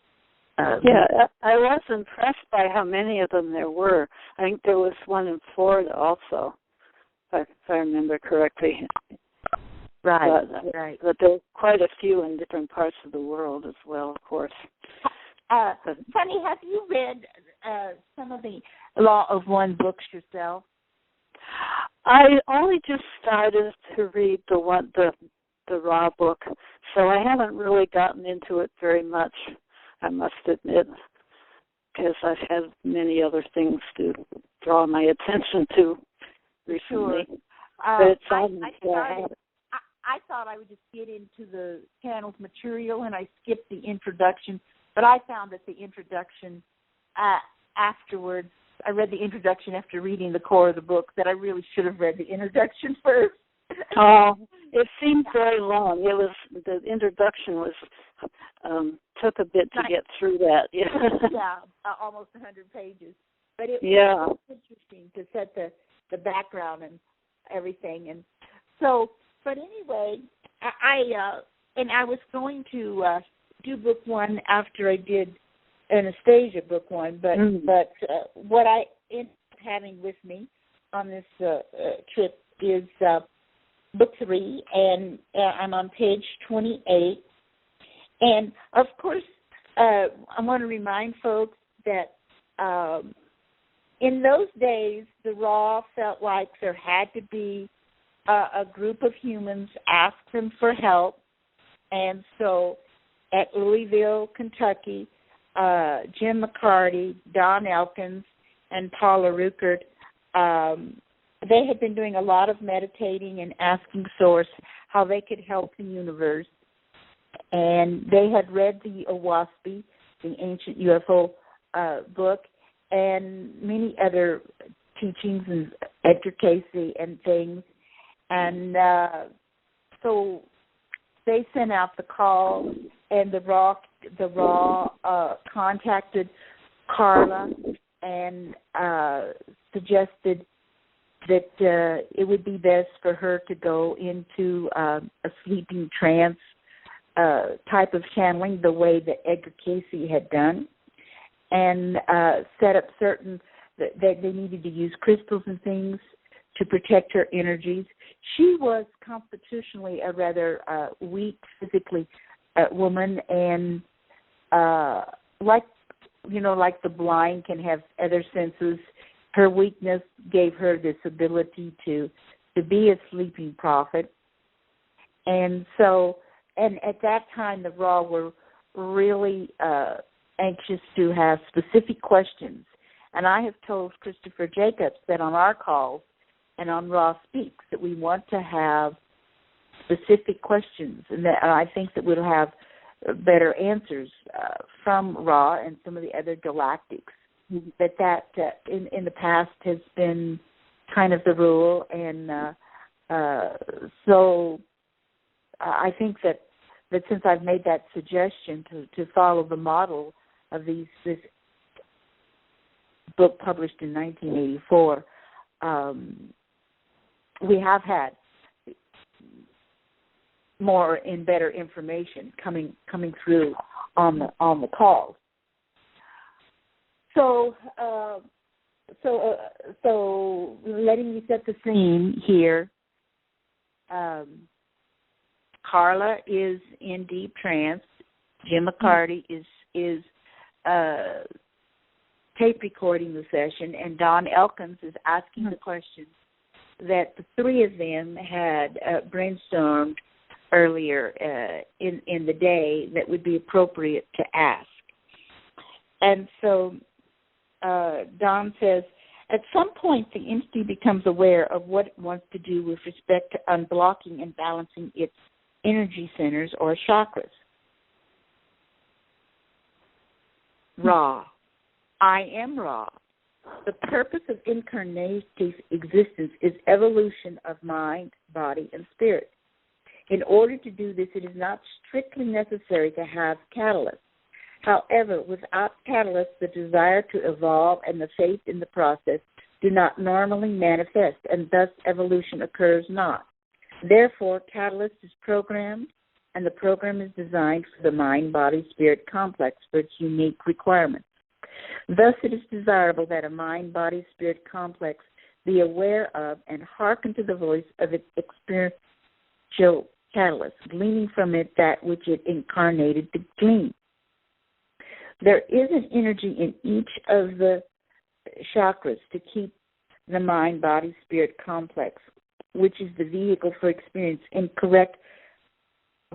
I was impressed by how many of them there were. I think there was one in Florida also, if I remember correctly. Right. But there were quite a few in different parts of the world as well, of course. Sunny, have you read some of the Law of One books yourself? I only just started to read the Raw book, so I haven't really gotten into it very much, I must admit, because I've had many other things to draw my attention to recently. But it sounded, I thought I would just get into the channel's material, and I skipped the introduction. But I found that the introduction afterwards, I read the introduction after reading the core of the book, that I really should have read the introduction first. Oh, it seemed very long. It was, the introduction was took a bit to get through that. Yeah, almost 100 pages. But it was interesting to set the background and everything. And so, but anyway, I was going to do book one after I did Anastasia book one, but what I ended up having with me on this trip is book 3, and I'm on page 28. And of course, I want to remind folks that in those days, the Raw felt like there had to be a group of humans ask them for help. And so at Louisville, Kentucky, Jim McCarty, Don Elkins, and Paula Ruckert, they had been doing a lot of meditating and asking Source how they could help the universe. And they had read the Owaspy, the ancient UFO book, and many other teachings and Edgar Casey and things. And so they sent out the call, and the Raw contacted Carla and suggested that it would be best for her to go into a sleeping trance type of channeling, the way that Edgar Casey had done, and set up certain that they needed to use crystals and things to protect her energies. She was constitutionally a rather weak physically woman, and like the blind can have other senses, her weakness gave her this ability to be a sleeping prophet. And so, and at that time, the Raw were really anxious to have specific questions. And I have told Christopher Jacobs that on our calls and on Raw Speaks that we want to have specific questions, and that I think that we'll have better answers from Raw and some of the other Galactics. That in the past has been kind of the rule, and so I think that since I've made that suggestion to follow the model of this book published in 1984, we have had more and better information coming through on the calls. So letting me set the scene here. Carla is in deep trance. Jim McCarty is tape recording the session, and Don Elkins is asking the questions that the three of them had brainstormed earlier in the day that would be appropriate to ask. And so Don says, at some point the entity becomes aware of what it wants to do with respect to unblocking and balancing its energy centers or chakras. Ra. I am Ra. The purpose of incarnative existence is evolution of mind, body, and spirit. In order to do this, it is not strictly necessary to have catalysts. However, without catalysts, the desire to evolve and the faith in the process do not normally manifest, and thus evolution occurs not. Therefore, catalyst is programmed, and the program is designed for the mind-body-spirit complex for its unique requirements. Thus, it is desirable that a mind-body-spirit complex be aware of and hearken to the voice of its experiential catalyst, gleaning from it that which it incarnated to glean. There is an energy in each of the chakras to keep the mind-body-spirit complex, which is the vehicle for experience, in correct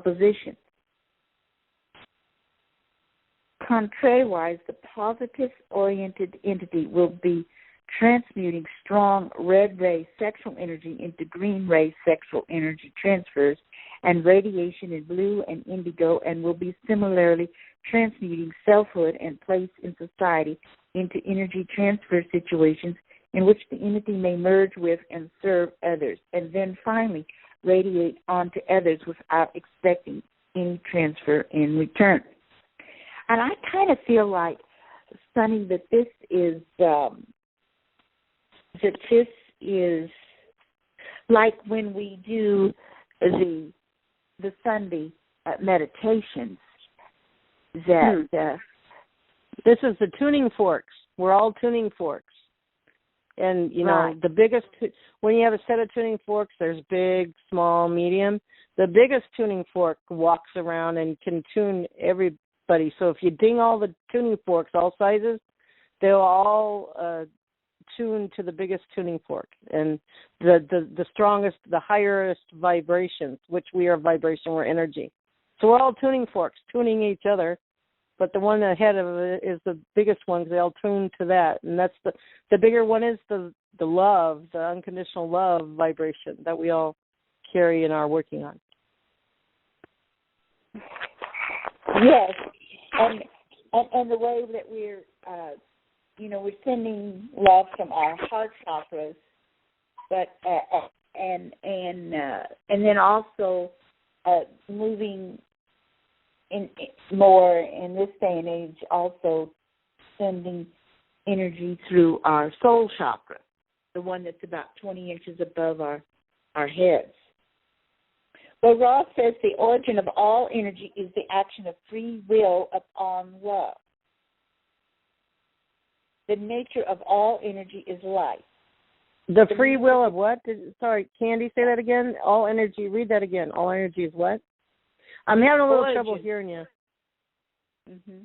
position. Contrariwise, the positive-oriented entity will be transmuting strong red ray sexual energy into green ray sexual energy transfers and radiation in blue and indigo, and will be similarly transmuting selfhood and place in society into energy transfer situations in which the entity may merge with and serve others, and then finally radiate onto others without expecting any transfer in return. And I kind of feel like, Sunny, that this is like when we do the Sunday meditations. That this is the tuning forks. We're all tuning forks, and you know right. The biggest. When you have a set of tuning forks, there's big, small, medium. The biggest tuning fork walks around and can tune everybody. So if you ding all the tuning forks, all sizes, they'll all tune to the biggest tuning fork and the strongest, the highest vibrations, which we are vibration, we're energy. So we're all tuning forks, tuning each other, but the one ahead of it is the biggest one because they all tune to that. And that's the bigger one is the love, the unconditional love vibration that we all carry and are working on. Yes, and the way that we're we're sending love from our heart chakras, but and then also moving in more in this day and age, also sending energy through our soul chakra, the one that's about 20 inches above our heads. Well, Ross says the origin of all energy is the action of free will upon love. The nature of all energy is life. The free will of what? Sorry, Candy, say that again. All energy, read that again. All energy is what? I'm having a little trouble hearing you. Mm-hmm.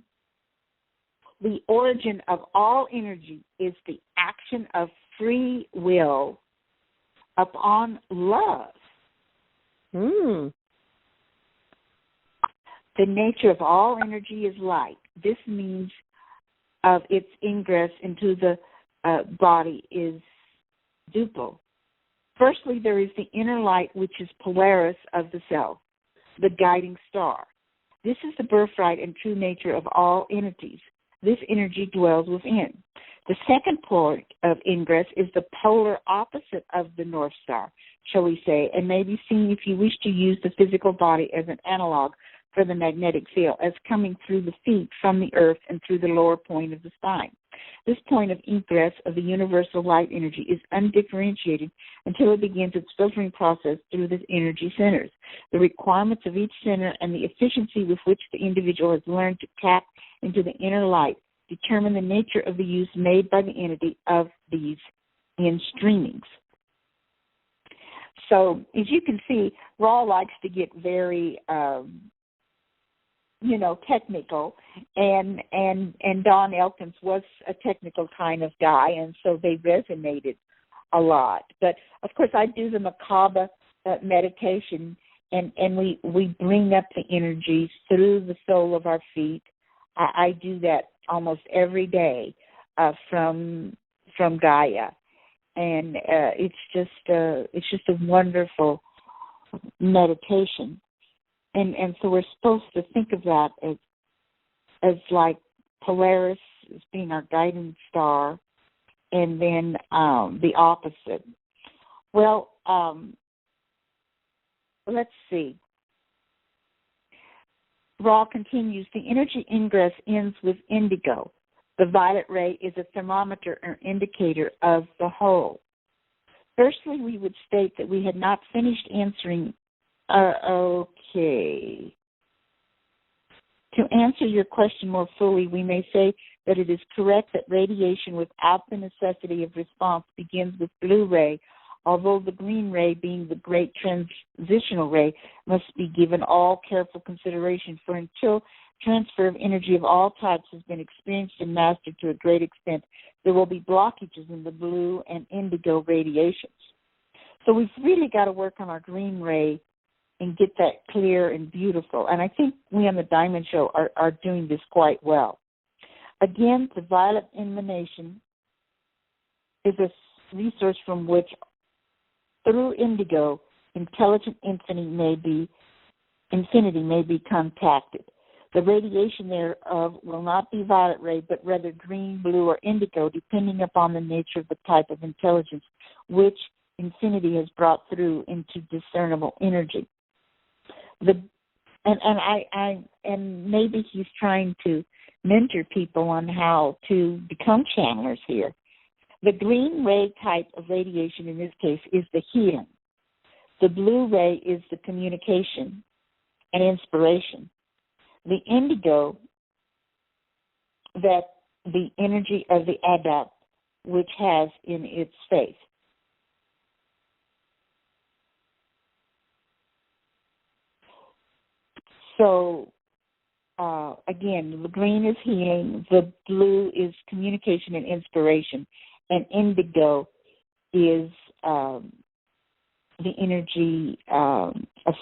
The origin of all energy is the action of free will upon love. The nature of all energy is light. This means of its ingress into the body is duple. Firstly, there is the inner light, which is Polaris of the self, the guiding star. This is the birthright and true nature of all entities. This energy dwells within. The second point of ingress is the polar opposite of the North Star, shall we say, and may be seen if you wish to use the physical body as an analog for the magnetic field, as coming through the feet from the earth and through the lower point of the spine. This point of egress of the universal light energy is undifferentiated until it begins its filtering process through the energy centers. The requirements of each center and the efficiency with which the individual has learned to tap into the inner light determine the nature of the use made by the entity of these in-streamings. So, as you can see, Raw likes to get very technical, and Don Elkins was a technical kind of guy, and so they resonated a lot. But of course, I do the macabre meditation, and we bring up the energies through the sole of our feet. I do that almost every day from Gaia, and it's just a wonderful meditation. And so we're supposed to think of that as like Polaris as being our guiding star, and then the opposite. Well, let's see. Ra continues, the energy ingress ends with indigo. The violet ray is a thermometer or indicator of the whole. Firstly, we would state that we had not finished answering. Okay. To answer your question more fully, we may say that it is correct that radiation without the necessity of response begins with blue ray, although the green ray, being the great transitional ray, must be given all careful consideration, for until transfer of energy of all types has been experienced and mastered to a great extent, there will be blockages in the blue and indigo radiations. So we've really got to work on our green ray and get that clear and beautiful. And I think we on the Diamond Show are doing this quite well. Again, the violet emanation is a resource from which, through indigo, intelligent infinity may be contacted. The radiation thereof will not be violet ray, but rather green, blue, or indigo, depending upon the nature of the type of intelligence which infinity has brought through into discernible energy. And maybe he's trying to mentor people on how to become channelers here. The green ray type of radiation in this case is the healing. The blue ray is the communication and inspiration. The indigo, that the energy of the adept, which has in its faith. So, again, the green is healing, the blue is communication and inspiration, and indigo is the energy of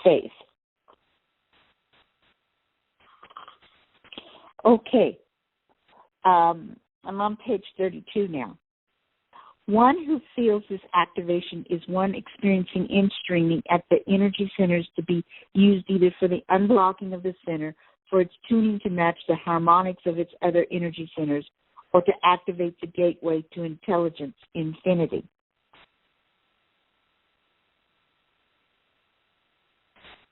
faith. Okay, I'm on page 32 now. One who feels this activation is one experiencing in-streaming at the energy centers to be used either for the unblocking of the center, for its tuning to match the harmonics of its other energy centers, or to activate the gateway to intelligence infinity.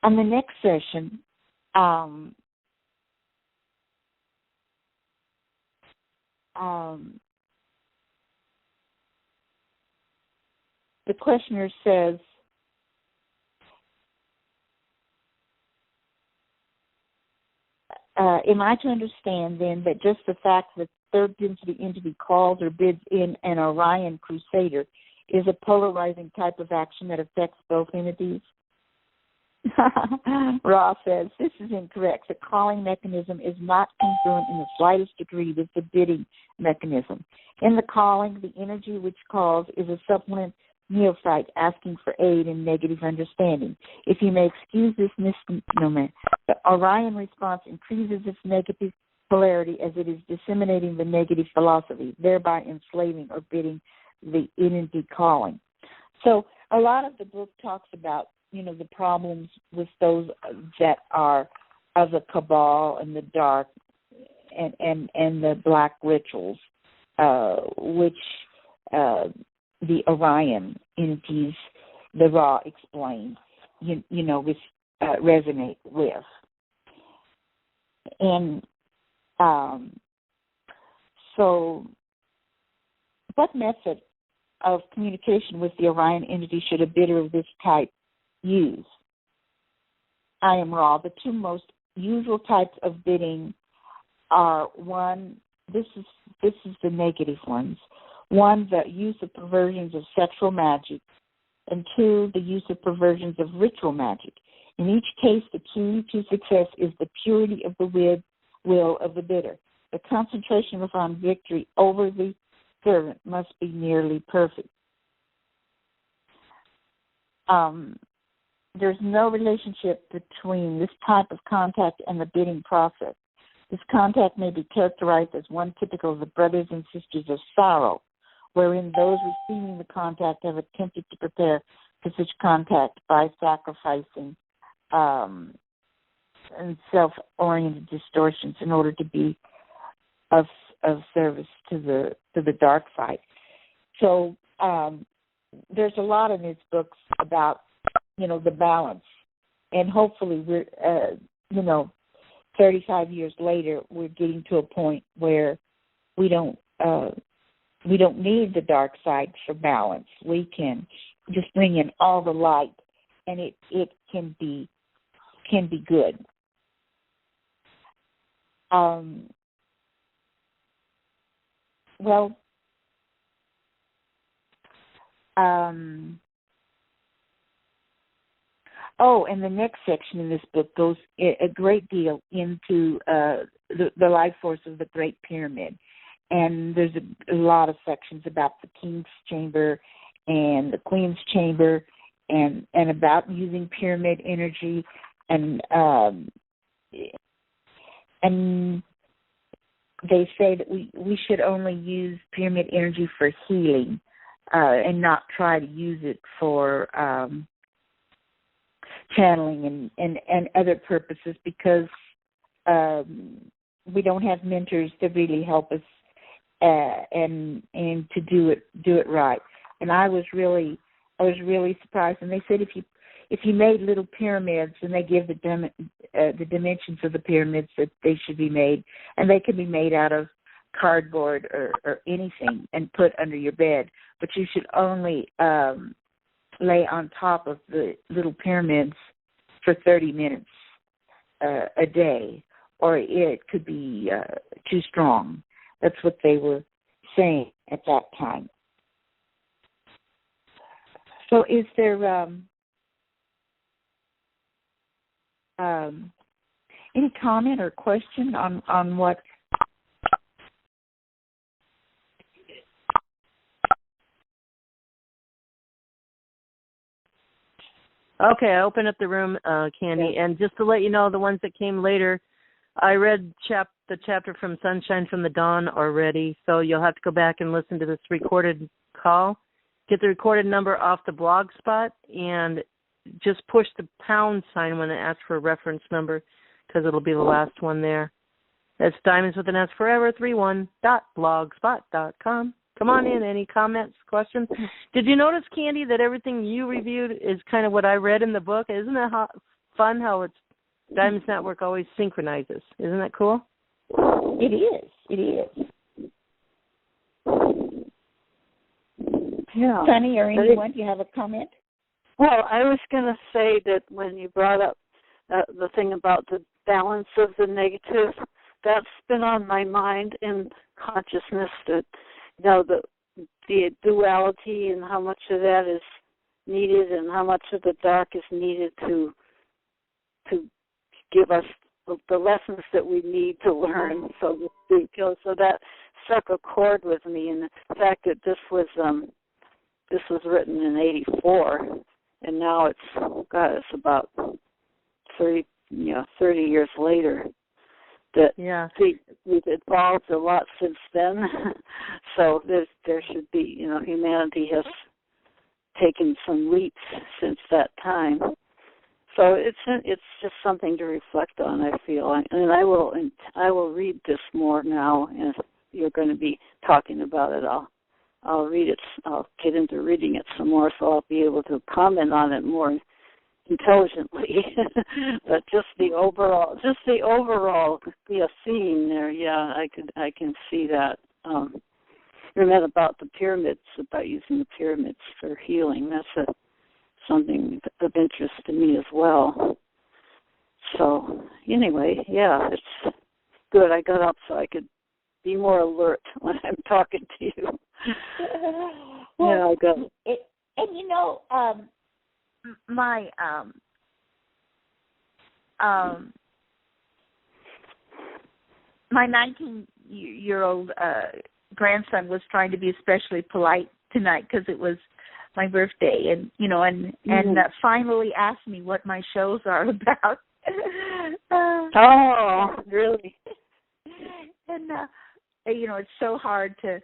On the next session, the questioner says, am I to understand then that just the fact that third density entity calls or bids in an Orion Crusader is a polarizing type of action that affects both entities? Ra says, this is incorrect. The calling mechanism is not congruent in the slightest degree with the bidding mechanism. In the calling, the energy which calls is a supplement neophyte asking for aid in negative understanding. If you may excuse this misnomer, the Orion response increases its negative polarity as it is disseminating the negative philosophy, thereby enslaving or bidding the entity calling. So a lot of the book talks about, the problems with those that are of the cabal and the dark and the black rituals, which the Orion entities, the Ra explained, resonate with. And so what method of communication with the Orion entity should a bidder of this type use? I am Ra. The two most usual types of bidding are, one, this is the negative ones. One, the use of perversions of sexual magic, and two, the use of perversions of ritual magic. In each case, the key to success is the purity of the will of the bidder. The concentration upon victory over the servant must be nearly perfect. There's no relationship between this type of contact and the bidding process. This contact may be characterized as one typical of the brothers and sisters of sorrow, wherein those receiving the contact have attempted to prepare for such contact by sacrificing and self-oriented distortions in order to be of service to the dark side. So there's a lot in these books about the balance, and hopefully we're 35 years later we're getting to a point where we don't need the dark side for balance. We can just bring in all the light, and it can be good. And the next section in this book goes a great deal into the life force of the Great Pyramid. And there's a lot of sections about the King's Chamber and the Queen's Chamber and about using pyramid energy and they say that we should only use pyramid energy for healing, and not try to use it for channeling and other purposes, because we don't have mentors to really help us and to do it right. And I was really surprised. And they said if you made little pyramids, and they give the dimensions of the pyramids that they should be made, and they can be made out of cardboard or anything and put under your bed, but you should only lay on top of the little pyramids for 30 minutes a day, or it could be too strong. That's what they were saying at that time. So is there any comment or question on what? Okay, I opened up the room, Candy, and just to let you know, the ones that came later, I read the chapter from Sunshine from the Dawn already, so you'll have to go back and listen to this recorded call. Get the recorded number off the blog spot, and just push the pound sign when it asks for a reference number, because it'll be the last one there. That's Diamonds with an S Forever 31.blogspot.com. Come on in. Any comments, questions? Did you notice, Candy, that everything you reviewed is kind of what I read in the book? Isn't it fun how it's Diamonds Network always synchronizes? Isn't that cool? It is. It is. Yeah. Sunny or anyone, do you have a comment? Well, I was going to say that when you brought up the thing about the balance of the negative, that's been on my mind in consciousness, that the duality and how much of that is needed and how much of the dark is needed to give us the lessons that we need to learn, so to speak. So that struck a chord with me, and the fact that this was written in '84, and now it's about 30 years later. That we've evolved a lot since then, so there should be, humanity has taken some leaps since that time. So it's just something to reflect on, I feel, and I will read this more now. And if you're going to be talking about it, I'll read it. I'll get into reading it some more, so I'll be able to comment on it more intelligently. But just the overall theme there, I can see that. And then about the pyramids, about using the pyramids for healing, that's something of interest to me as well. So anyway, it's good. I got up so I could be more alert when I'm talking to you. Well, I got it. And my my 19-year-old grandson was trying to be especially polite tonight because it was my birthday, and finally asked me what my shows are about. Oh, really? And it's so hard to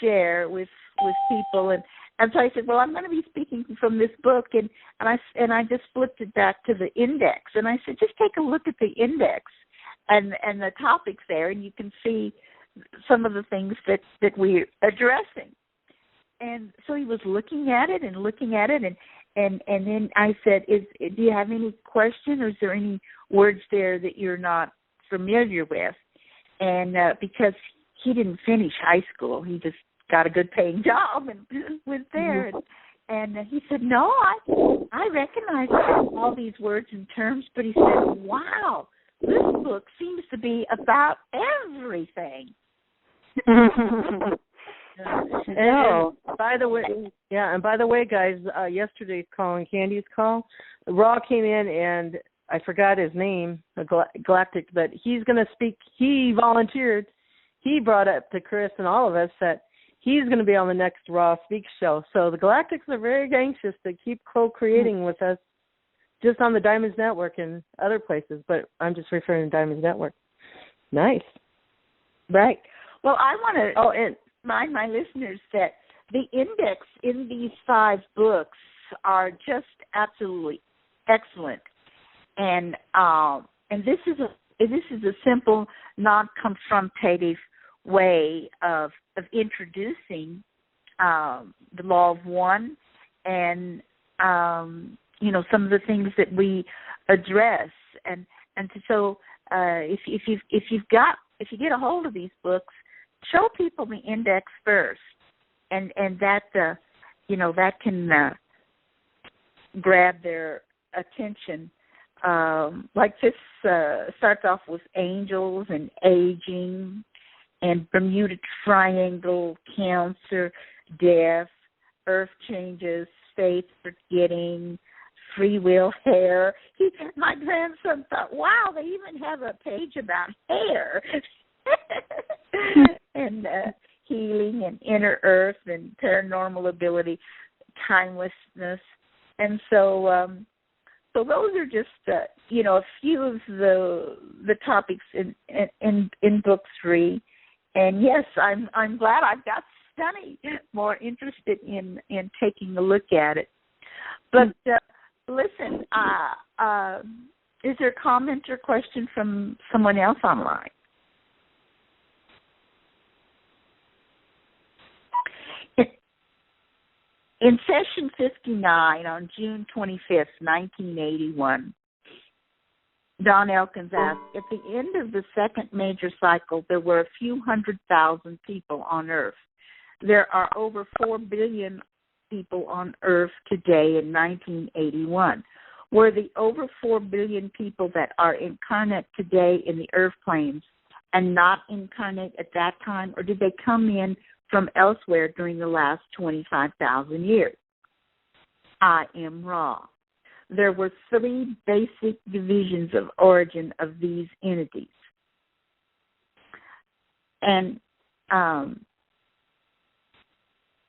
share with people, and so I said, well, I'm going to be speaking from this book, and I just flipped it back to the index, and I said, just take a look at the index and the topics there, and you can see some of the things that we're addressing. And so he was looking at it, and then I said, do you have any question, or is there any words there that you're not familiar with? And because he didn't finish high school, he just got a good paying job and was there. And he said, no, I recognize all these words and terms, but he said, wow, this book seems to be about everything. And by the way, guys, yesterday's call and Candy's call, Raw came in, and I forgot his name, Galactics, but he's going to speak. He volunteered. He brought up to Chris and all of us that he's going to be on the next Raw Speak show. So the Galactics are very anxious to keep co-creating with us, just on the Diamonds Network and other places, but I'm just referring to Diamonds Network. Nice. Right. Well, I want to remind my listeners that the index in these 5 books are just absolutely excellent, and this is a simple, non-confrontative way of introducing the law of one, and some of the things that we address, and so if you get a hold of these books, show people the index first, and that that can grab their attention. Like this starts off with angels and aging and Bermuda Triangle, Cancer, death, earth changes, faith, forgetting, free will, hair. My grandson thought, wow, they even have a page about hair. And healing and inner earth and paranormal ability, timelessness. And so those are just a few of the topics in book 3. And yes, I'm glad I've got Sunny more interested in taking a look at it. But listen, is there a comment or question from someone else online? In session 59 on June 25th, 1981, Don Elkins asked, at the end of the second major cycle, there were a few 100,000 people on Earth. There are over 4 billion people on Earth today in 1981. Were the over 4 billion people that are incarnate today in the Earth planes and not incarnate at that time, or did they come in from elsewhere during the last 25,000 years? I am Ra. There were 3 basic divisions of origin of these entities. And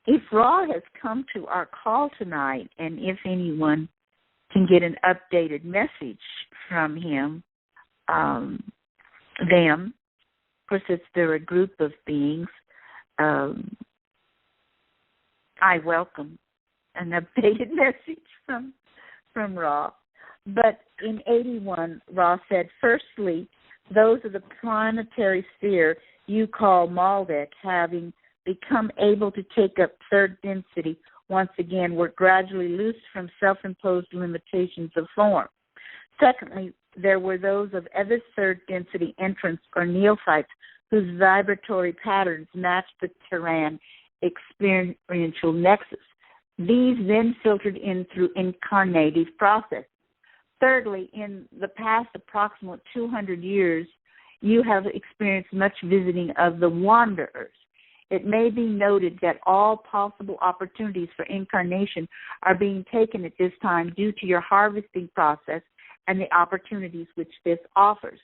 if Ra has come to our call tonight, and if anyone can get an updated message from him, them, of course, they're a group of beings, I welcome an updated message from Ra. But in 81, Ra said, firstly, those of the planetary sphere you call Maldek, having become able to take up third density once again, were gradually loosed from self-imposed limitations of form. Secondly, there were those of other third density entrants or neophytes whose vibratory patterns matched the Terran experiential nexus. These then filtered in through incarnative processes. Thirdly, in the past approximate 200 years, you have experienced much visiting of the wanderers. It may be noted that all possible opportunities for incarnation are being taken at this time due to your harvesting process and the opportunities which this offers.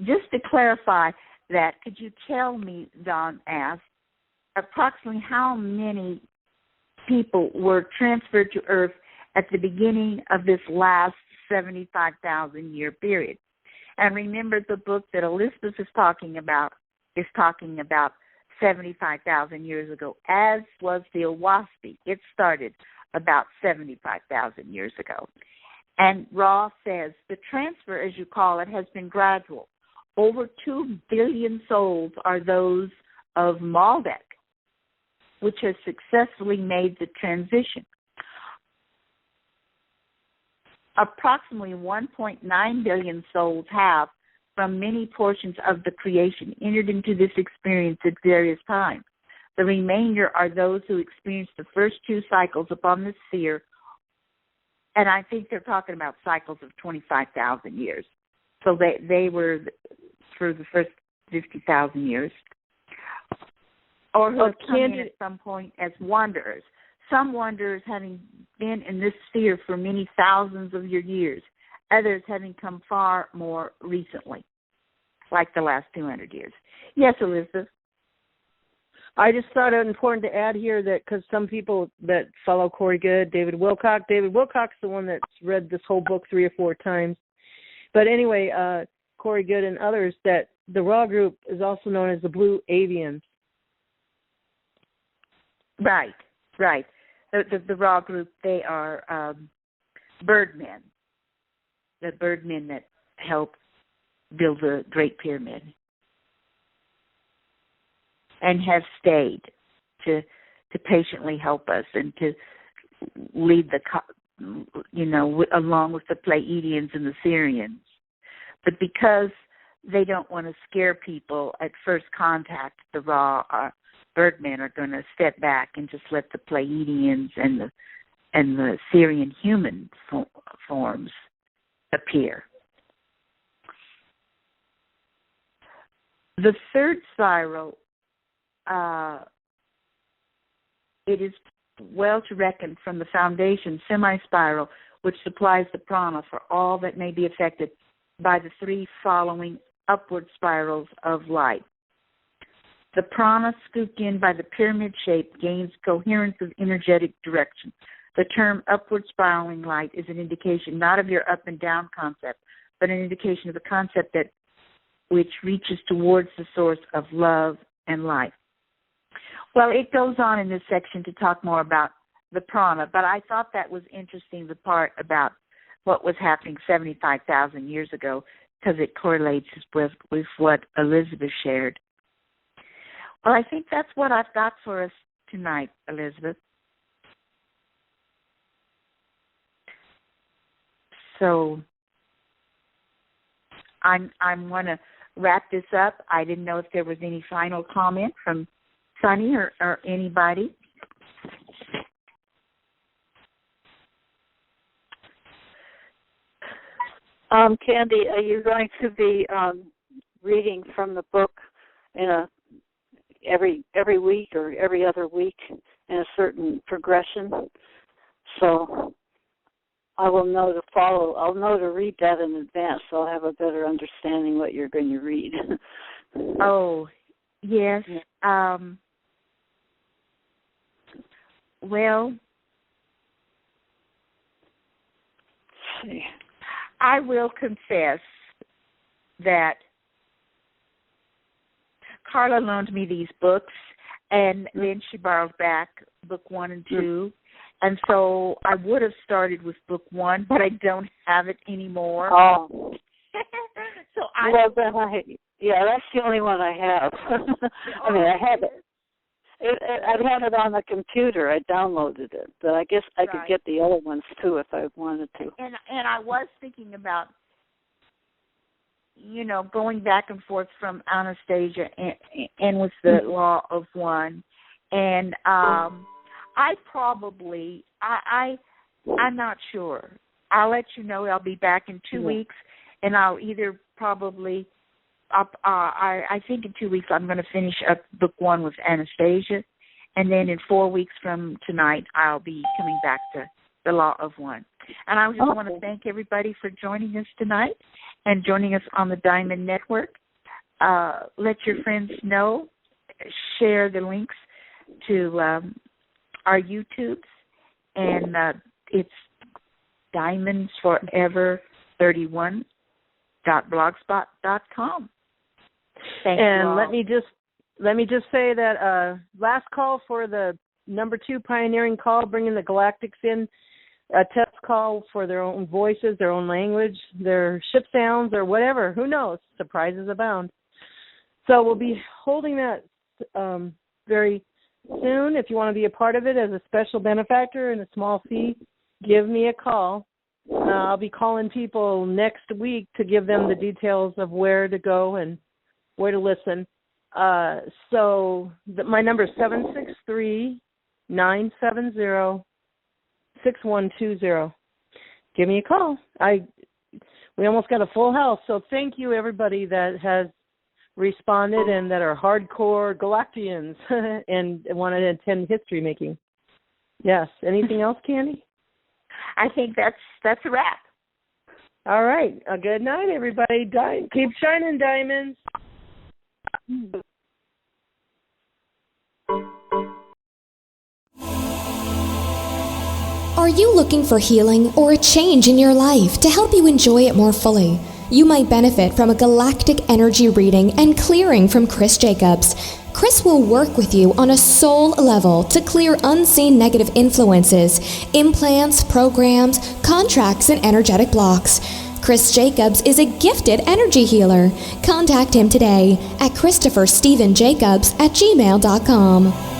Just to clarify that, could you tell me, Don asked, approximately how many people were transferred to Earth at the beginning of this last 75,000-year period? And remember, the book that Elizabeth is talking about 75,000 years ago, as was the Owaspy. It started about 75,000 years ago. And Ra says, the transfer, as you call it, has been gradual. Over 2 billion souls are those of Maldek, which has successfully made the transition. Approximately 1.9 billion souls have, from many portions of the creation, entered into this experience at various times. The remainder are those who experienced the first 2 cycles upon the sphere, and I think they're talking about cycles of 25,000 years. So they were through the first 50,000 years, or who have come in at some point as wanderers. Some wanderers having been in this sphere for many thousands of your years, others having come far more recently, like the last 200 years. Yes, Elizabeth? I just thought it important to add here that because some people that follow Corey Goode, David Wilcock's the one that's read this whole book 3 or 4 times. But anyway, Corey Goode and others, that the Ra group is also known as the Blue Avians. Right. The Ra group, they are birdmen. The birdmen that helped build the Great Pyramid and have stayed to patiently help us and to lead along with the Pleiadians and the Syrians. But because they don't want to scare people at first contact, the Ra birdmen are going to step back and just let the Pleiadians and the Syrian human forms appear. The third spiral, it is well to reckon from the foundation semi-spiral, which supplies the prana for all that may be affected by the three following upward spirals of light. The prana scooped in by the pyramid shape gains coherence of energetic direction. The term upward spiraling light is an indication not of your up and down concept, but an indication of the concept that which reaches towards the source of love and life. Well, it goes on in this section to talk more about the prana, but I thought that was interesting, the part about what was happening 75,000 years ago, because it correlates with what Elizabeth shared. Well, I think that's what I've got for us tonight, Elizabeth. So I'm going to wrap this up. I didn't know if there was any final comment from Sunny or anybody. Candy, are you going to be reading from the book in every week or every other week in a certain progression? So I will know to follow. I'll know to read that in advance, so I'll have a better understanding what you're going to read. Oh, yes. Well, let's see. I will confess that Carla loaned me these books, and then she borrowed back book 1 and 2. And so I would have started with book 1, but I don't have it anymore. Oh. That's the only one I have. I mean, I have it. I had it on the computer. I downloaded it, but I guess I could get the other ones too if I wanted to. And I was thinking about, going back and forth from Anastasia and with the Law of One, and I'm not sure. I'll let you know. I'll be back in 2 weeks, and I'll either probably. I think in 2 weeks I'm going to finish up book 1 with Anastasia, and then in 4 weeks from tonight I'll be coming back to the Law of One. And I just want to thank everybody for joining us tonight and joining us on the Diamond Network. Let your friends know. Share the links to our YouTubes, and it's diamondsforever31.blogspot.com. And let me just say that last call for the number 2 pioneering call, bringing the Galactics in, a test call for their own voices, their own language, their ship sounds, or whatever. Who knows? Surprises abound. So we'll be holding that very soon. If you want to be a part of it as a special benefactor and a small fee, give me a call. I'll be calling people next week to give them the details of where to go and where to listen. So my number is 763-970-6120. Give me a call. We almost got a full house, so thank you everybody that has responded and that are hardcore Galactians and want to attend history making. Yes. Anything else, Candy? I think that's a wrap. All right. A good night, everybody. Keep shining, diamonds. Are you looking for healing or a change in your life to help you enjoy it more fully? You might benefit from a galactic energy reading and clearing from Chris Jacobs. Chris will work with you on a soul level to clear unseen negative influences, implants, programs, contracts, and energetic blocks. Chris Jacobs is a gifted energy healer. Contact him today at ChristopherStephenJacobs@gmail.com.